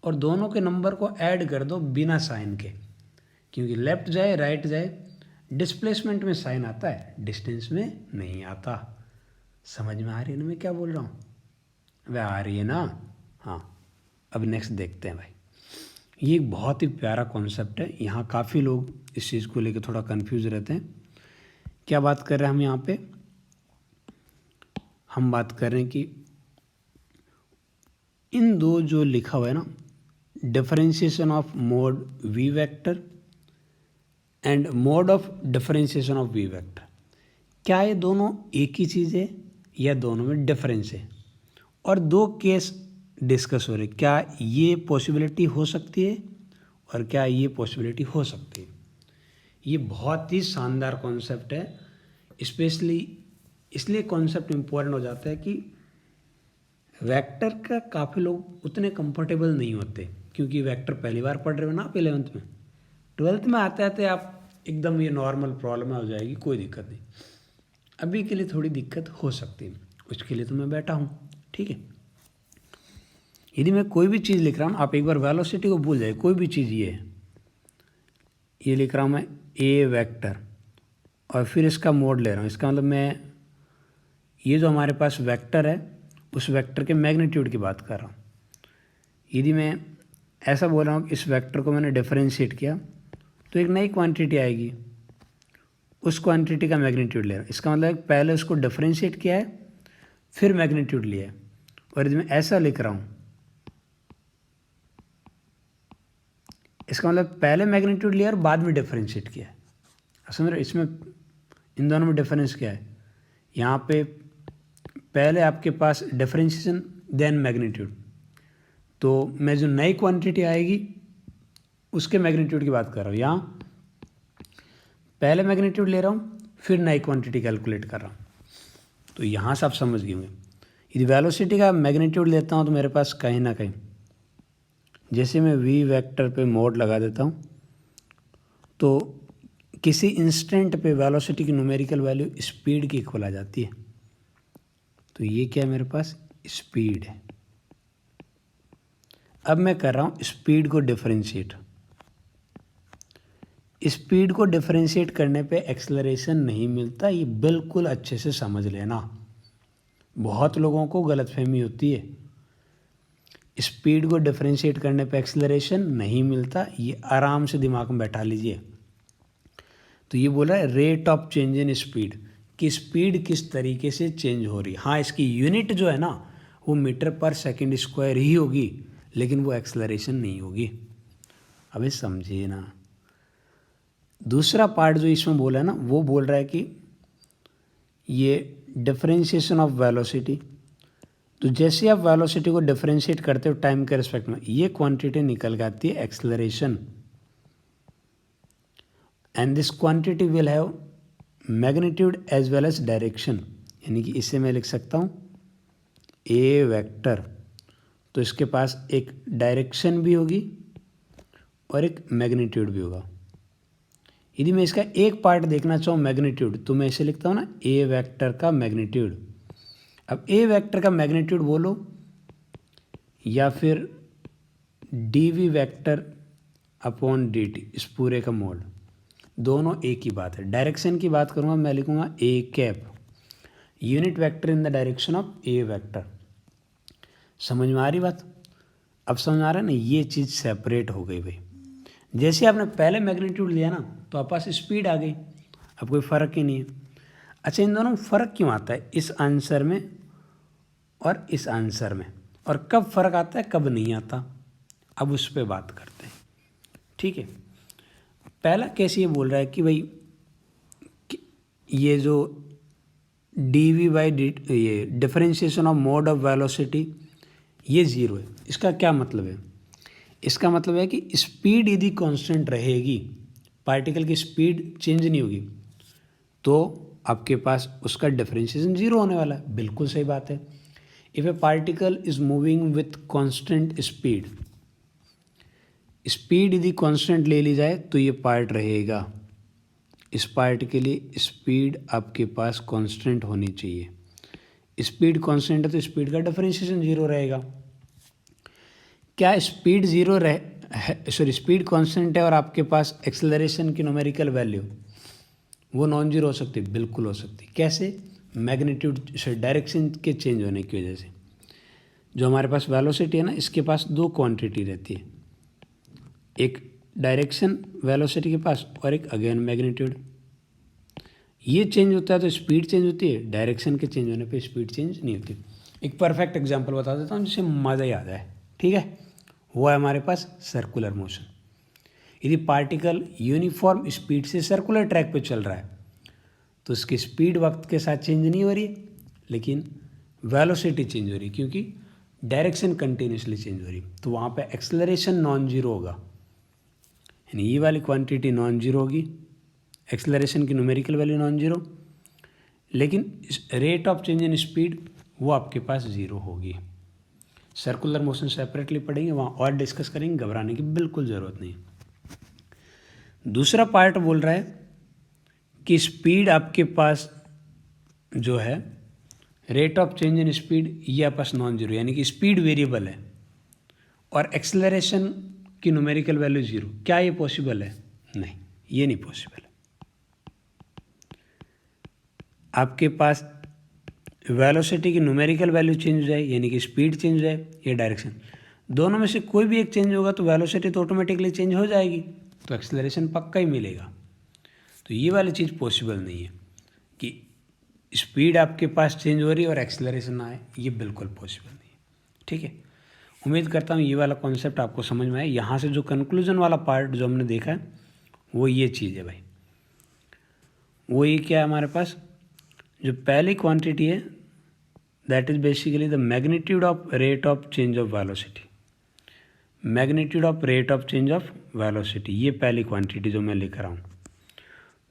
S1: और दोनों के नंबर को ऐड कर दो बिना साइन के, क्योंकि लेफ्ट जाए राइट जाए डिस्प्लेसमेंट में साइन आता है, डिस्टेंस में नहीं आता। समझ में आ रही है ना मैं क्या बोल रहा हूँ? वह आ रही है ना? हाँ। अब नेक्स्ट देखते हैं भाई। ये एक बहुत ही प्यारा कॉन्सेप्ट है। यहाँ काफ़ी लोग इस चीज़ को लेकर थोड़ा कंफ्यूज रहते हैं। क्या बात कर रहे हैं हम यहाँ पे? हम बात कर रहे हैं कि इन दो जो लिखा हुआ है ना, differentiation of mod v vector and mod of differentiation of v vector, क्या ये दोनों एक ही चीज़ है या दोनों में डिफरेंस है? और दो केस डिस्कस हो रहे, क्या ये पॉसिबिलिटी हो सकती है और क्या ये पॉसिबिलिटी हो सकती है। ये बहुत ही शानदार कॉन्सेप्ट है, स्पेशली इसलिए कॉन्सेप्ट इम्पोर्टेंट हो जाता है कि वेक्टर का काफ़ी लोग उतने कंफर्टेबल नहीं होते, क्योंकि वेक्टर पहली बार पढ़ रहे हो ना आप 11th में। 12th में आते आते आप एकदम ये नॉर्मल प्रॉब्लम हो जाएगी, कोई दिक्कत नहीं। अभी के लिए थोड़ी दिक्कत हो सकती है, उसके लिए तो मैं बैठा हूँ, ठीक है। यदि मैं कोई भी चीज़ लिख रहा हूँ, आप एक बार वेलोसिटी को भूल जाए, कोई भी चीज़ ये लिख रहा हूँ मैं ए वेक्टर, और फिर इसका मोड ले रहा हूँ। इसका मतलब मैं ये जो हमारे पास वेक्टर है उस वेक्टर के मैग्नीट्यूड की बात कर रहा हूँ। यदि मैं ऐसा बोल रहा हूँ कि इस वेक्टर को मैंने डिफरेंशिएट किया तो एक नई क्वांटिटी आएगी, उस क्वांटिटी का मैग्नीट्यूड ले रहा हूँ। इसका मतलब पहले उसको डिफरेंशिएट किया है फिर मैग्नीट्यूड लिया है। और यदि मैं ऐसा लिख रहा हूँ, इसका मतलब पहले मैग्नीट्यूड लिया और बाद में डिफरेंशिएट किया है। समझ रहे? इसमें इन दोनों में डिफरेंस क्या है? यहाँ पे पहले आपके पास डिफरेंशिएशन देन मैग्नीट्यूड, तो मैं जो नई क्वांटिटी आएगी उसके मैग्नीट्यूड की बात कर रहा हूँ। यहाँ पहले मैग्नीट्यूड ले रहा हूँ फिर नई क्वांटिटी कैलकुलेट कर रहा हूँ। तो यहाँ से आप समझ गए होंगे। यदि वेलोसिटी का मैग्नीट्यूड लेता हूँ तो मेरे पास कहीं ना कहीं, जैसे मैं वी वेक्टर पे मोड लगा देता हूँ तो किसी इंस्टेंट पे वेलोसिटी की न्यूमेरिकल वैल्यू स्पीड की इक्वल आ जाती है। तो ये क्या है मेरे पास? स्पीड है। अब मैं कर रहा हूँ स्पीड को डिफरेंशिएट। स्पीड को डिफरेंशिएट करने पे एक्सेलरेशन नहीं मिलता, ये बिल्कुल अच्छे से समझ लेना। बहुत लोगों को गलतफहमी होती है, स्पीड को डिफरेंशिएट करने पे एक्सेलरेशन नहीं मिलता, ये आराम से दिमाग में बैठा लीजिए। तो ये बोला है rate of change in speed, कि स्पीड किस तरीके से चेंज हो रही है। हाँ, इसकी यूनिट जो है ना वो मीटर/सेकंड² ही होगी, लेकिन वो एक्सेलरेशन नहीं होगी। अबे समझिए ना। दूसरा पार्ट जो इसमें बोला है ना, वो बोल रहा है कि ये डिफरेंशिएशन ऑफ वेलोसिटी। तो जैसे आप वेलोसिटी को डिफरेंशिएट करते हो टाइम के रिस्पेक्ट में, ये क्वांटिटी निकल के आती है acceleration, and this quantity will have magnitude as well as direction. यानी कि इसे मैं लिख सकता हूँ ए वेक्टर, तो इसके पास एक डायरेक्शन भी होगी और एक मैग्नीट्यूड भी होगा। यदि मैं इसका एक पार्ट देखना चाहूँ मैग्नीट्यूड, तो मैं इसे लिखता हूँ ना ए वेक्टर का मैग्नीट्यूड। अब ए वेक्टर का मैग्नीट्यूड बोलो या फिर d v vector upon d t, इस पूरे का मोड, दोनों एक ही बात है। डायरेक्शन की बात करूँगा मैं लिखूँगा a cap, unit vector in the direction of a vector. समझ में आ रही बात? अब समझ आ रहा है ना, ये चीज़ सेपरेट हो गई भाई। जैसे आपने पहले मैग्नीट्यूड लिया ना तो आपके पास स्पीड आ गई, अब कोई फ़र्क ही नहीं है। अच्छा, इन दोनों में फ़र्क क्यों आता है, इस आंसर में और इस आंसर में, और कब फ़र्क आता है कब नहीं आता, अब उस पर बात करते हैं। ठीक है, पहला केस ये बोल रहा है कि भाई ये जो डी वी बाई डी, ये differentiation of mode of velocity, ये ज़ीरो है। इसका क्या मतलब है? इसका मतलब है कि स्पीड यदि कांस्टेंट रहेगी, पार्टिकल की स्पीड चेंज नहीं होगी, तो आपके पास उसका डिफरेंशिएशन ज़ीरो होने वाला है। बिल्कुल सही बात है। If A particle is moving with constant speed, speed यदि कांस्टेंट ले ली जाए तो ये पार्ट रहेगा। इस पार्ट के लिए स्पीड आपके पास कांस्टेंट होनी चाहिए। स्पीड कांस्टेंट है तो स्पीड का डिफरेंशिएशन ज़ीरो रहेगा। क्या स्पीड ज़ीरो स्पीड कांस्टेंट है और आपके पास एक्सेलरेशन की न्यूमेरिकल वैल्यू वो नॉन जीरो हो सकती है? बिल्कुल हो सकती है। कैसे? मैग्नीट्यूड डायरेक्शन के चेंज होने की वजह से। जो हमारे पास वेलोसिटी है ना, इसके पास दो क्वांटिटी रहती है, एक डायरेक्शन वेलोसिटी के पास और एक अगेन मैग्नीट्यूड। ये चेंज होता है तो स्पीड चेंज होती है, डायरेक्शन के चेंज होने पे स्पीड चेंज नहीं होती। एक परफेक्ट एग्जांपल बता देता हूँ जिससे मज़ा ही आ जाए। ठीक है, वो है हमारे पास सर्कुलर मोशन। यदि पार्टिकल यूनिफॉर्म स्पीड से सर्कुलर ट्रैक पे चल रहा है तो उसकी स्पीड वक्त के साथ चेंज नहीं हो रही है, लेकिन वेलोसिटी चेंज हो रही है क्योंकि डायरेक्शन कंटिन्यूसली चेंज हो रही है। तो वहाँ पे एक्सेलरेशन नॉन जीरो होगा, यानी ये वाली क्वांटिटी नॉन जीरो होगी, एक्सेलरेशन की न्यूमेरिकल वैल्यू नॉन जीरो, लेकिन rate of change in speed वो आपके पास ज़ीरो होगी। सर्कुलर मोशन सेपरेटली पढ़ेंगे, वहाँ और डिस्कस करेंगे, घबराने की बिल्कुल ज़रूरत नहीं। दूसरा पार्ट बोल रहा है कि स्पीड आपके पास जो है, rate of change in speed ये आपके पास नॉन जीरो, यानी कि स्पीड वेरिएबल है और एक्सेलरेशन की न्यूमेरिकल वैल्यू जीरो। क्या ये पॉसिबल है? नहीं, ये नहीं पॉसिबल है। आपके पास वेलोसिटी की न्यूमेरिकल वैल्यू चेंज हो जाए, यानी कि स्पीड चेंज हो जाए या डायरेक्शन, दोनों में से कोई भी एक चेंज होगा तो वेलोसिटी तो ऑटोमेटिकली चेंज हो जाएगी, तो एक्सेलरेशन पक्का ही मिलेगा। तो ये वाली चीज़ पॉसिबल नहीं है कि स्पीड आपके पास चेंज हो रही है और एक्सेलरेशन ना आए, ये बिल्कुल पॉसिबल नहीं है। ठीक है, उम्मीद करता हूँ ये वाला कॉन्सेप्ट आपको समझ में आए। यहाँ से जो कंक्लूजन वाला पार्ट जो हमने देखा है वो ये चीज़ है भाई। वो ये क्या है, हमारे पास जो पहली क्वांटिटी है that is basically the magnitude of rate of change of velocity. Magnitude of rate of change of velocity, ये पहली क्वांटिटी जो मैं लिख रहा हूँ।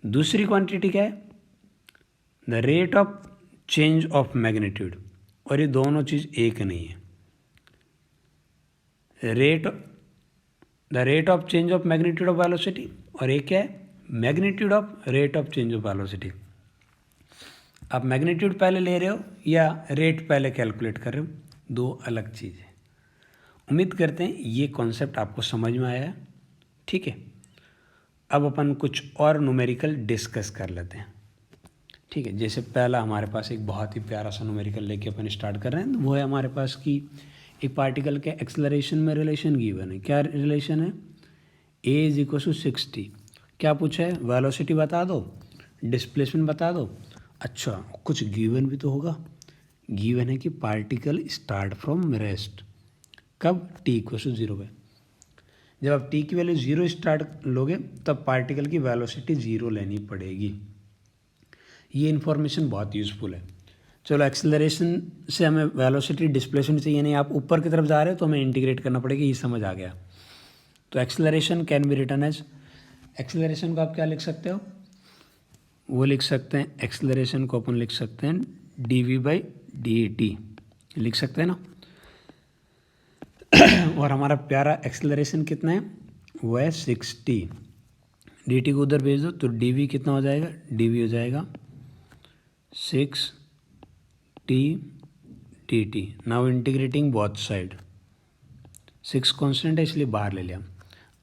S1: दूसरी क्वांटिटी क्या है? The rate of change of magnitude, और ये दोनों चीज़ एक नहीं है। The rate of change of magnitude of velocity, और एक क्या है? Magnitude of rate of change of velocity. आप मैग्नीट्यूड पहले ले रहे हो या रेट पहले कैलकुलेट कर रहे हो, दो अलग चीज़ है। उम्मीद करते हैं ये कॉन्सेप्ट आपको समझ में आया है। ठीक है, अब अपन कुछ और न्यूमेरिकल डिस्कस कर लेते हैं। ठीक है, जैसे पहला हमारे पास एक बहुत ही प्यारा सा न्यूमेरिकल लेके अपन स्टार्ट कर रहे हैं, वो है हमारे पास कि एक पार्टिकल के एक्सेलरेशन में रिलेशन गिवन है। क्या रिलेशन है? ए इज इक्वल टू 60। क्या पूछा है? वेलोसिटी बता दो, डिस्प्लेसमेंट बता दो। अच्छा, कुछ गिवन भी तो होगा। गिवन है कि पार्टिकल स्टार्ट फ्रॉम रेस्ट, कब? टी इक्वल टू 0 पे। जब आप टी की वैल्यू 0 स्टार्ट लोगे तब पार्टिकल की वेलोसिटी 0 लेनी पड़ेगी। ये इन्फॉर्मेशन बहुत यूज़फुल है। चलो, एक्सेलरेशन से हमें वेलोसिटी डिस्प्लेसमेंट चाहिए नहीं, आप ऊपर की तरफ जा रहे हो तो हमें इंटीग्रेट करना पड़ेगा, ये समझ आ गया। तो acceleration can be written as, acceleration को आप क्या लिख सकते हो? वो लिख सकते हैं, एक्सेलरेशन को अपन लिख सकते हैं dv/dt, लिख सकते हैं ना। और हमारा प्यारा एक्सेलरेशन कितना है? वो है 60। dt को उधर भेज दो तो dv कितना हो जाएगा? dv हो जाएगा 6t dt। Now integrating both side, 6 constant है इसलिए बाहर ले लिया।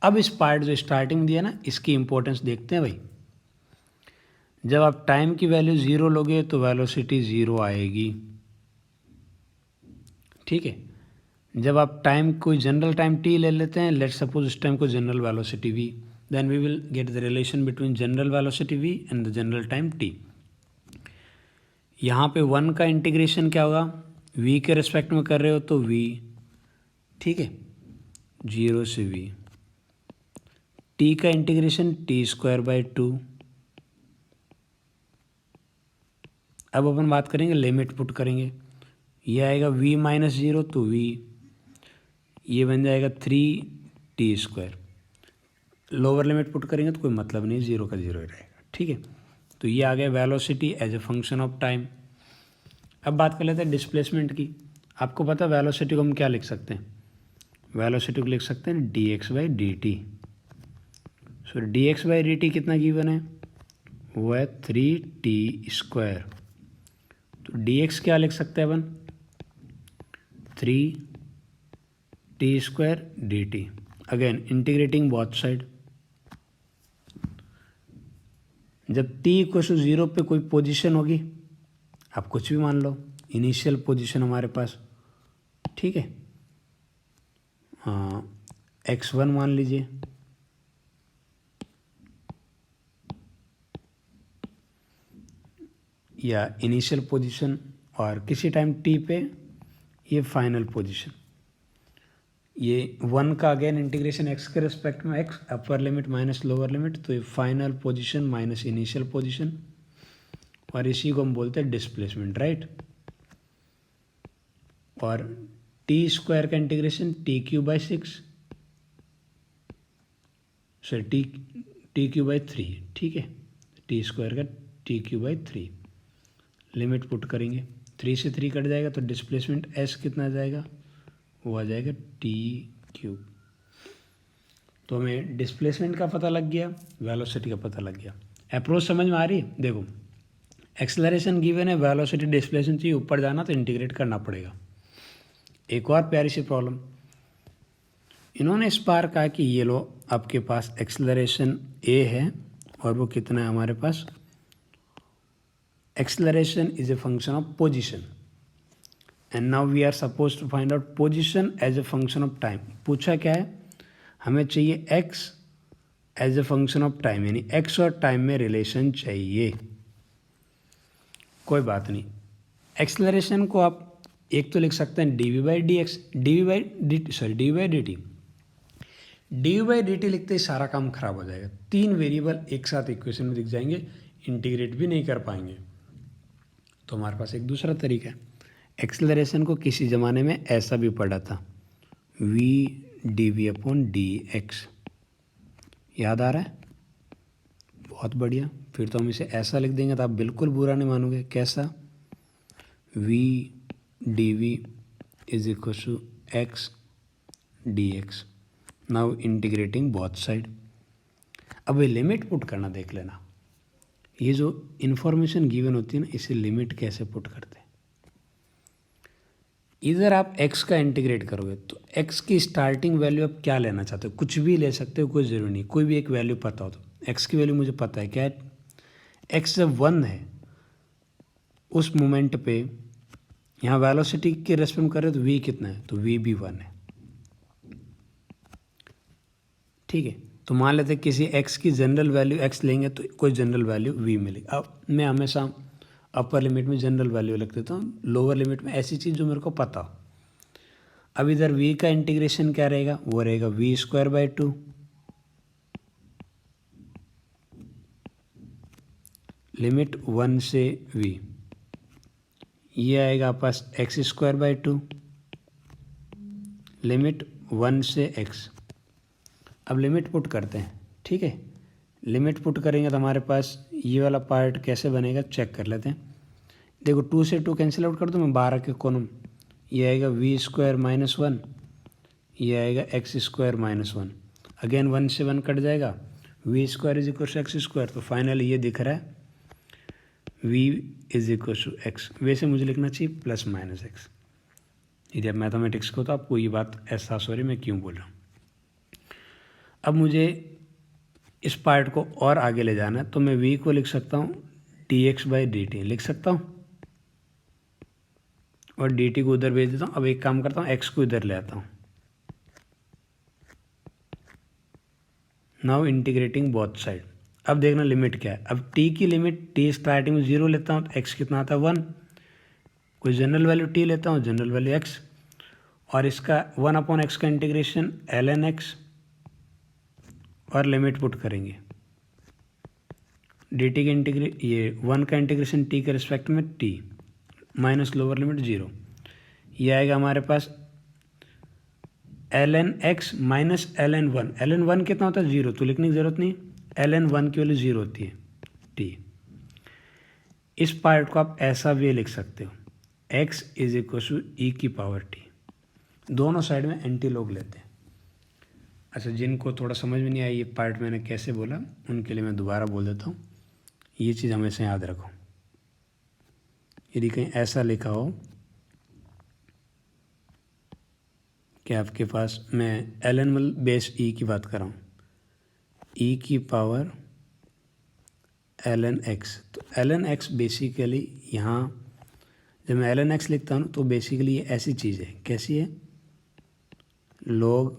S1: अब इस पार्ट जो स्टार्टिंग दिया ना, इसकी इंपॉर्टेंस देखते हैं भाई। जब आप टाइम की वैल्यू 0 लोगे तो वेलोसिटी 0 आएगी, ठीक है। जब आप टाइम कोई जनरल टाइम t ले लेते हैं, लेट्स सपोज उस टाइम को general velocity v, then we will get the relation between general velocity v and the general time t। यहाँ पे 1 का इंटीग्रेशन क्या होगा, v के रिस्पेक्ट में कर रहे हो तो v, ठीक है, 0 से v। t का इंटीग्रेशन t²/2। अब अपन बात करेंगे, लिमिट पुट करेंगे, ये आएगा v - 0 तो v, ये बन जाएगा 3t²। लोअर लिमिट पुट करेंगे तो कोई मतलब नहीं, 0 का 0 ही रहेगा, ठीक है। तो ये आ गया velocity as a function of time. अब बात कर लेते हैं डिस्प्लेसमेंट की। आपको पता है वेलोसिटी को हम क्या लिख सकते हैं, वेलोसिटी को लिख सकते हैं dx/dt। सो dx/dt कितना गिवन है, वो है 3t²। तो dx क्या लिख सकते हैं अपन, 3t²dt। Again integrating both side. जब t = 0 पे कोई पोजीशन होगी, आप कुछ भी मान लो, इनिशियल पोजीशन हमारे पास, ठीक है, x1 मान लीजिए, या इनिशियल पोजीशन, और किसी टाइम t पे ये फाइनल पोजीशन। ये 1 का अगेन इंटीग्रेशन x के रिस्पेक्ट में, x अपर लिमिट माइनस लोअर लिमिट, तो ये final position minus initial position, और इसी को हम बोलते हैं डिस्प्लेसमेंट, राइट। और t² का इंटीग्रेशन t³/6, सॉरी t³/3, ठीक है, t² का t³/3। लिमिट पुट करेंगे, 3 से 3 कट जाएगा तो डिस्प्लेसमेंट s कितना आ जाएगा, वो आ जाएगा t³। तो हमें डिस्प्लेसमेंट का पता लग गया, वेलोसिटी का पता लग गया। अप्रोच समझ में आ रही है। देखो, एक्सेलरेशन गिवन है, वेलोसिटी डिस्प्लेसमेंट चाहिए, ऊपर जाना तो इंटीग्रेट करना पड़ेगा। एक और प्यारी सी प्रॉब्लम, इन्होंने इस बार कहा कि ये लो आपके पास एक्सेलरेशन a है, और वो कितना है हमारे पास, acceleration is a function of position, and now we are suppose to find out position as a function of time. पूछा क्या है, हमें चाहिए x as a function of time, यानी x और टाइम में रिलेशन चाहिए। कोई बात नहीं, एक्सेलरेशन को आप एक तो लिख सकते हैं dv/dx, dv/dt। dv/dt लिखते ही सारा काम खराब हो जाएगा, 3 वेरिएबल एक साथ इक्वेशन में दिख जाएंगे, इंटीग्रेट भी नहीं कर पाएंगे। तो हमारे पास एक दूसरा तरीका है। एक्सेलरेशन को किसी ज़माने में ऐसा भी पढ़ा था, v/dv/dx, याद आ रहा है, बहुत बढ़िया। फिर तो हम इसे ऐसा लिख देंगे तो आप बिल्कुल बुरा नहीं मानोगे। कैसा, v/dv = x dx। Now integrating both side. अब ये लिमिट पुट करना देख लेना, ये जो इन्फॉर्मेशन गिवन होती है ना, इसे लिमिट कैसे पुट करते हैं। इधर आप x का इंटीग्रेट करोगे तो x की स्टार्टिंग वैल्यू आप क्या लेना चाहते हो, कुछ भी ले सकते हो, कोई ज़रूरी नहीं, कोई भी एक वैल्यू पता हो। तो x की वैल्यू मुझे पता है क्या है, x जब 1 है उस मोमेंट पे, यहाँ वेलोसिटी के रेस्पेक्ट कर रहे हो तो v कितना है, तो v भी 1 है, ठीक है। तो मान लेते हैं किसी x की जनरल वैल्यू x लेंगे तो कोई जनरल वैल्यू v मिलेगी। अब मैं हमेशा अपर लिमिट में जनरल वैल्यू लिख देता हूँ, लोअर लिमिट में ऐसी चीज़ जो मेरे को पता हो। अब इधर v का इंटीग्रेशन क्या रहेगा, वो रहेगा v²/2, लिमिट 1 से v, ये आएगा आपस x²/2, लिमिट 1 से x। अब लिमिट पुट करते हैं, ठीक है। लिमिट पुट करेंगे तो हमारे पास ये वाला पार्ट कैसे बनेगा, चेक कर लेते हैं। देखो 2 से 2 कैंसिल आउट कर दो मैं, 12 के कोनम, ये आएगा v² - 1, ये आएगा x² - 1। अगेन 1 से 1 कट जाएगा, v² = x²। तो फाइनली ये दिख रहा है v = x। वैसे मुझे लिखना चाहिए +-x। यदि आप मैथमेटिक्स को तो आपको ये बात एहसास हो रही मैं क्यों बोल रहा हूँ। अब मुझे इस पार्ट को और आगे ले जाना है, तो मैं v को लिख सकता हूँ dx/dt लिख सकता हूँ और dt को उधर भेज देता हूँ। अब एक काम करता हूँ, x को इधर ले आता हूँ। Now integrating both side. अब देखना लिमिट क्या है। अब t की लिमिट t स्टार्टिंग में 0 लेता हूँ तो x कितना आता है 1, कोई जनरल वैल्यू t लेता हूँ, जनरल वैल्यू x, और इसका 1/x का इंटीग्रेशन ln x और लिमिट पुट करेंगे। dt के ये 1 का इंटीग्रेशन t के रिस्पेक्ट में t माइनस लोअर लिमिट 0, ये आएगा हमारे पास ln x minus ln 1। ln 1 कितना होता है 0, तो लिखने की ज़रूरत नहीं, ln 1 की वैल्यू 0 होती है t। इस पार्ट को आप ऐसा भी लिख सकते हो, x is equal to e की पावर t। दोनों साइड में एंटी लोग लेते हैं। अच्छा, जिनको थोड़ा समझ में नहीं आई ये पार्ट मैंने कैसे बोला, उनके लिए मैं दोबारा बोल देता हूँ। ये चीज़ हमेशा याद रखो, यदि कहीं ऐसा लिखा हो कि आपके पास, मैं ln बेस e की बात कर रहा हूँ, e की पावर ln x, तो ln x बेसिकली यहाँ जब मैं ln x लिखता हूँ तो बेसिकली ये ऐसी चीज़ है, कैसी है, log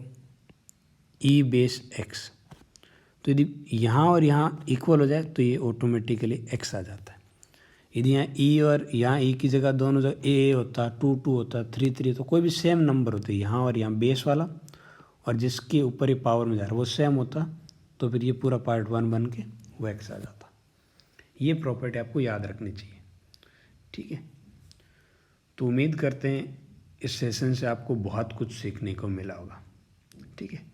S1: e बेस x। तो यदि यहाँ और यहाँ इक्वल हो जाए तो ये ऑटोमेटिकली x आ जाता है। यदि यहाँ e और यहाँ e की जगह दोनों जगह a होता, 2 2 होता, 3 3, तो कोई भी सेम नंबर होते यहाँ और यहाँ बेस वाला, और जिसके ऊपर ये पावर में जा रहा है वो सेम होता, तो फिर ये पूरा पार्ट 1 बन के वो x आ जाता। ये प्रॉपर्टी आपको याद रखनी चाहिए, ठीक है। तो उम्मीद करते हैं इस सेशन से आपको बहुत कुछ सीखने को मिला होगा, ठीक है।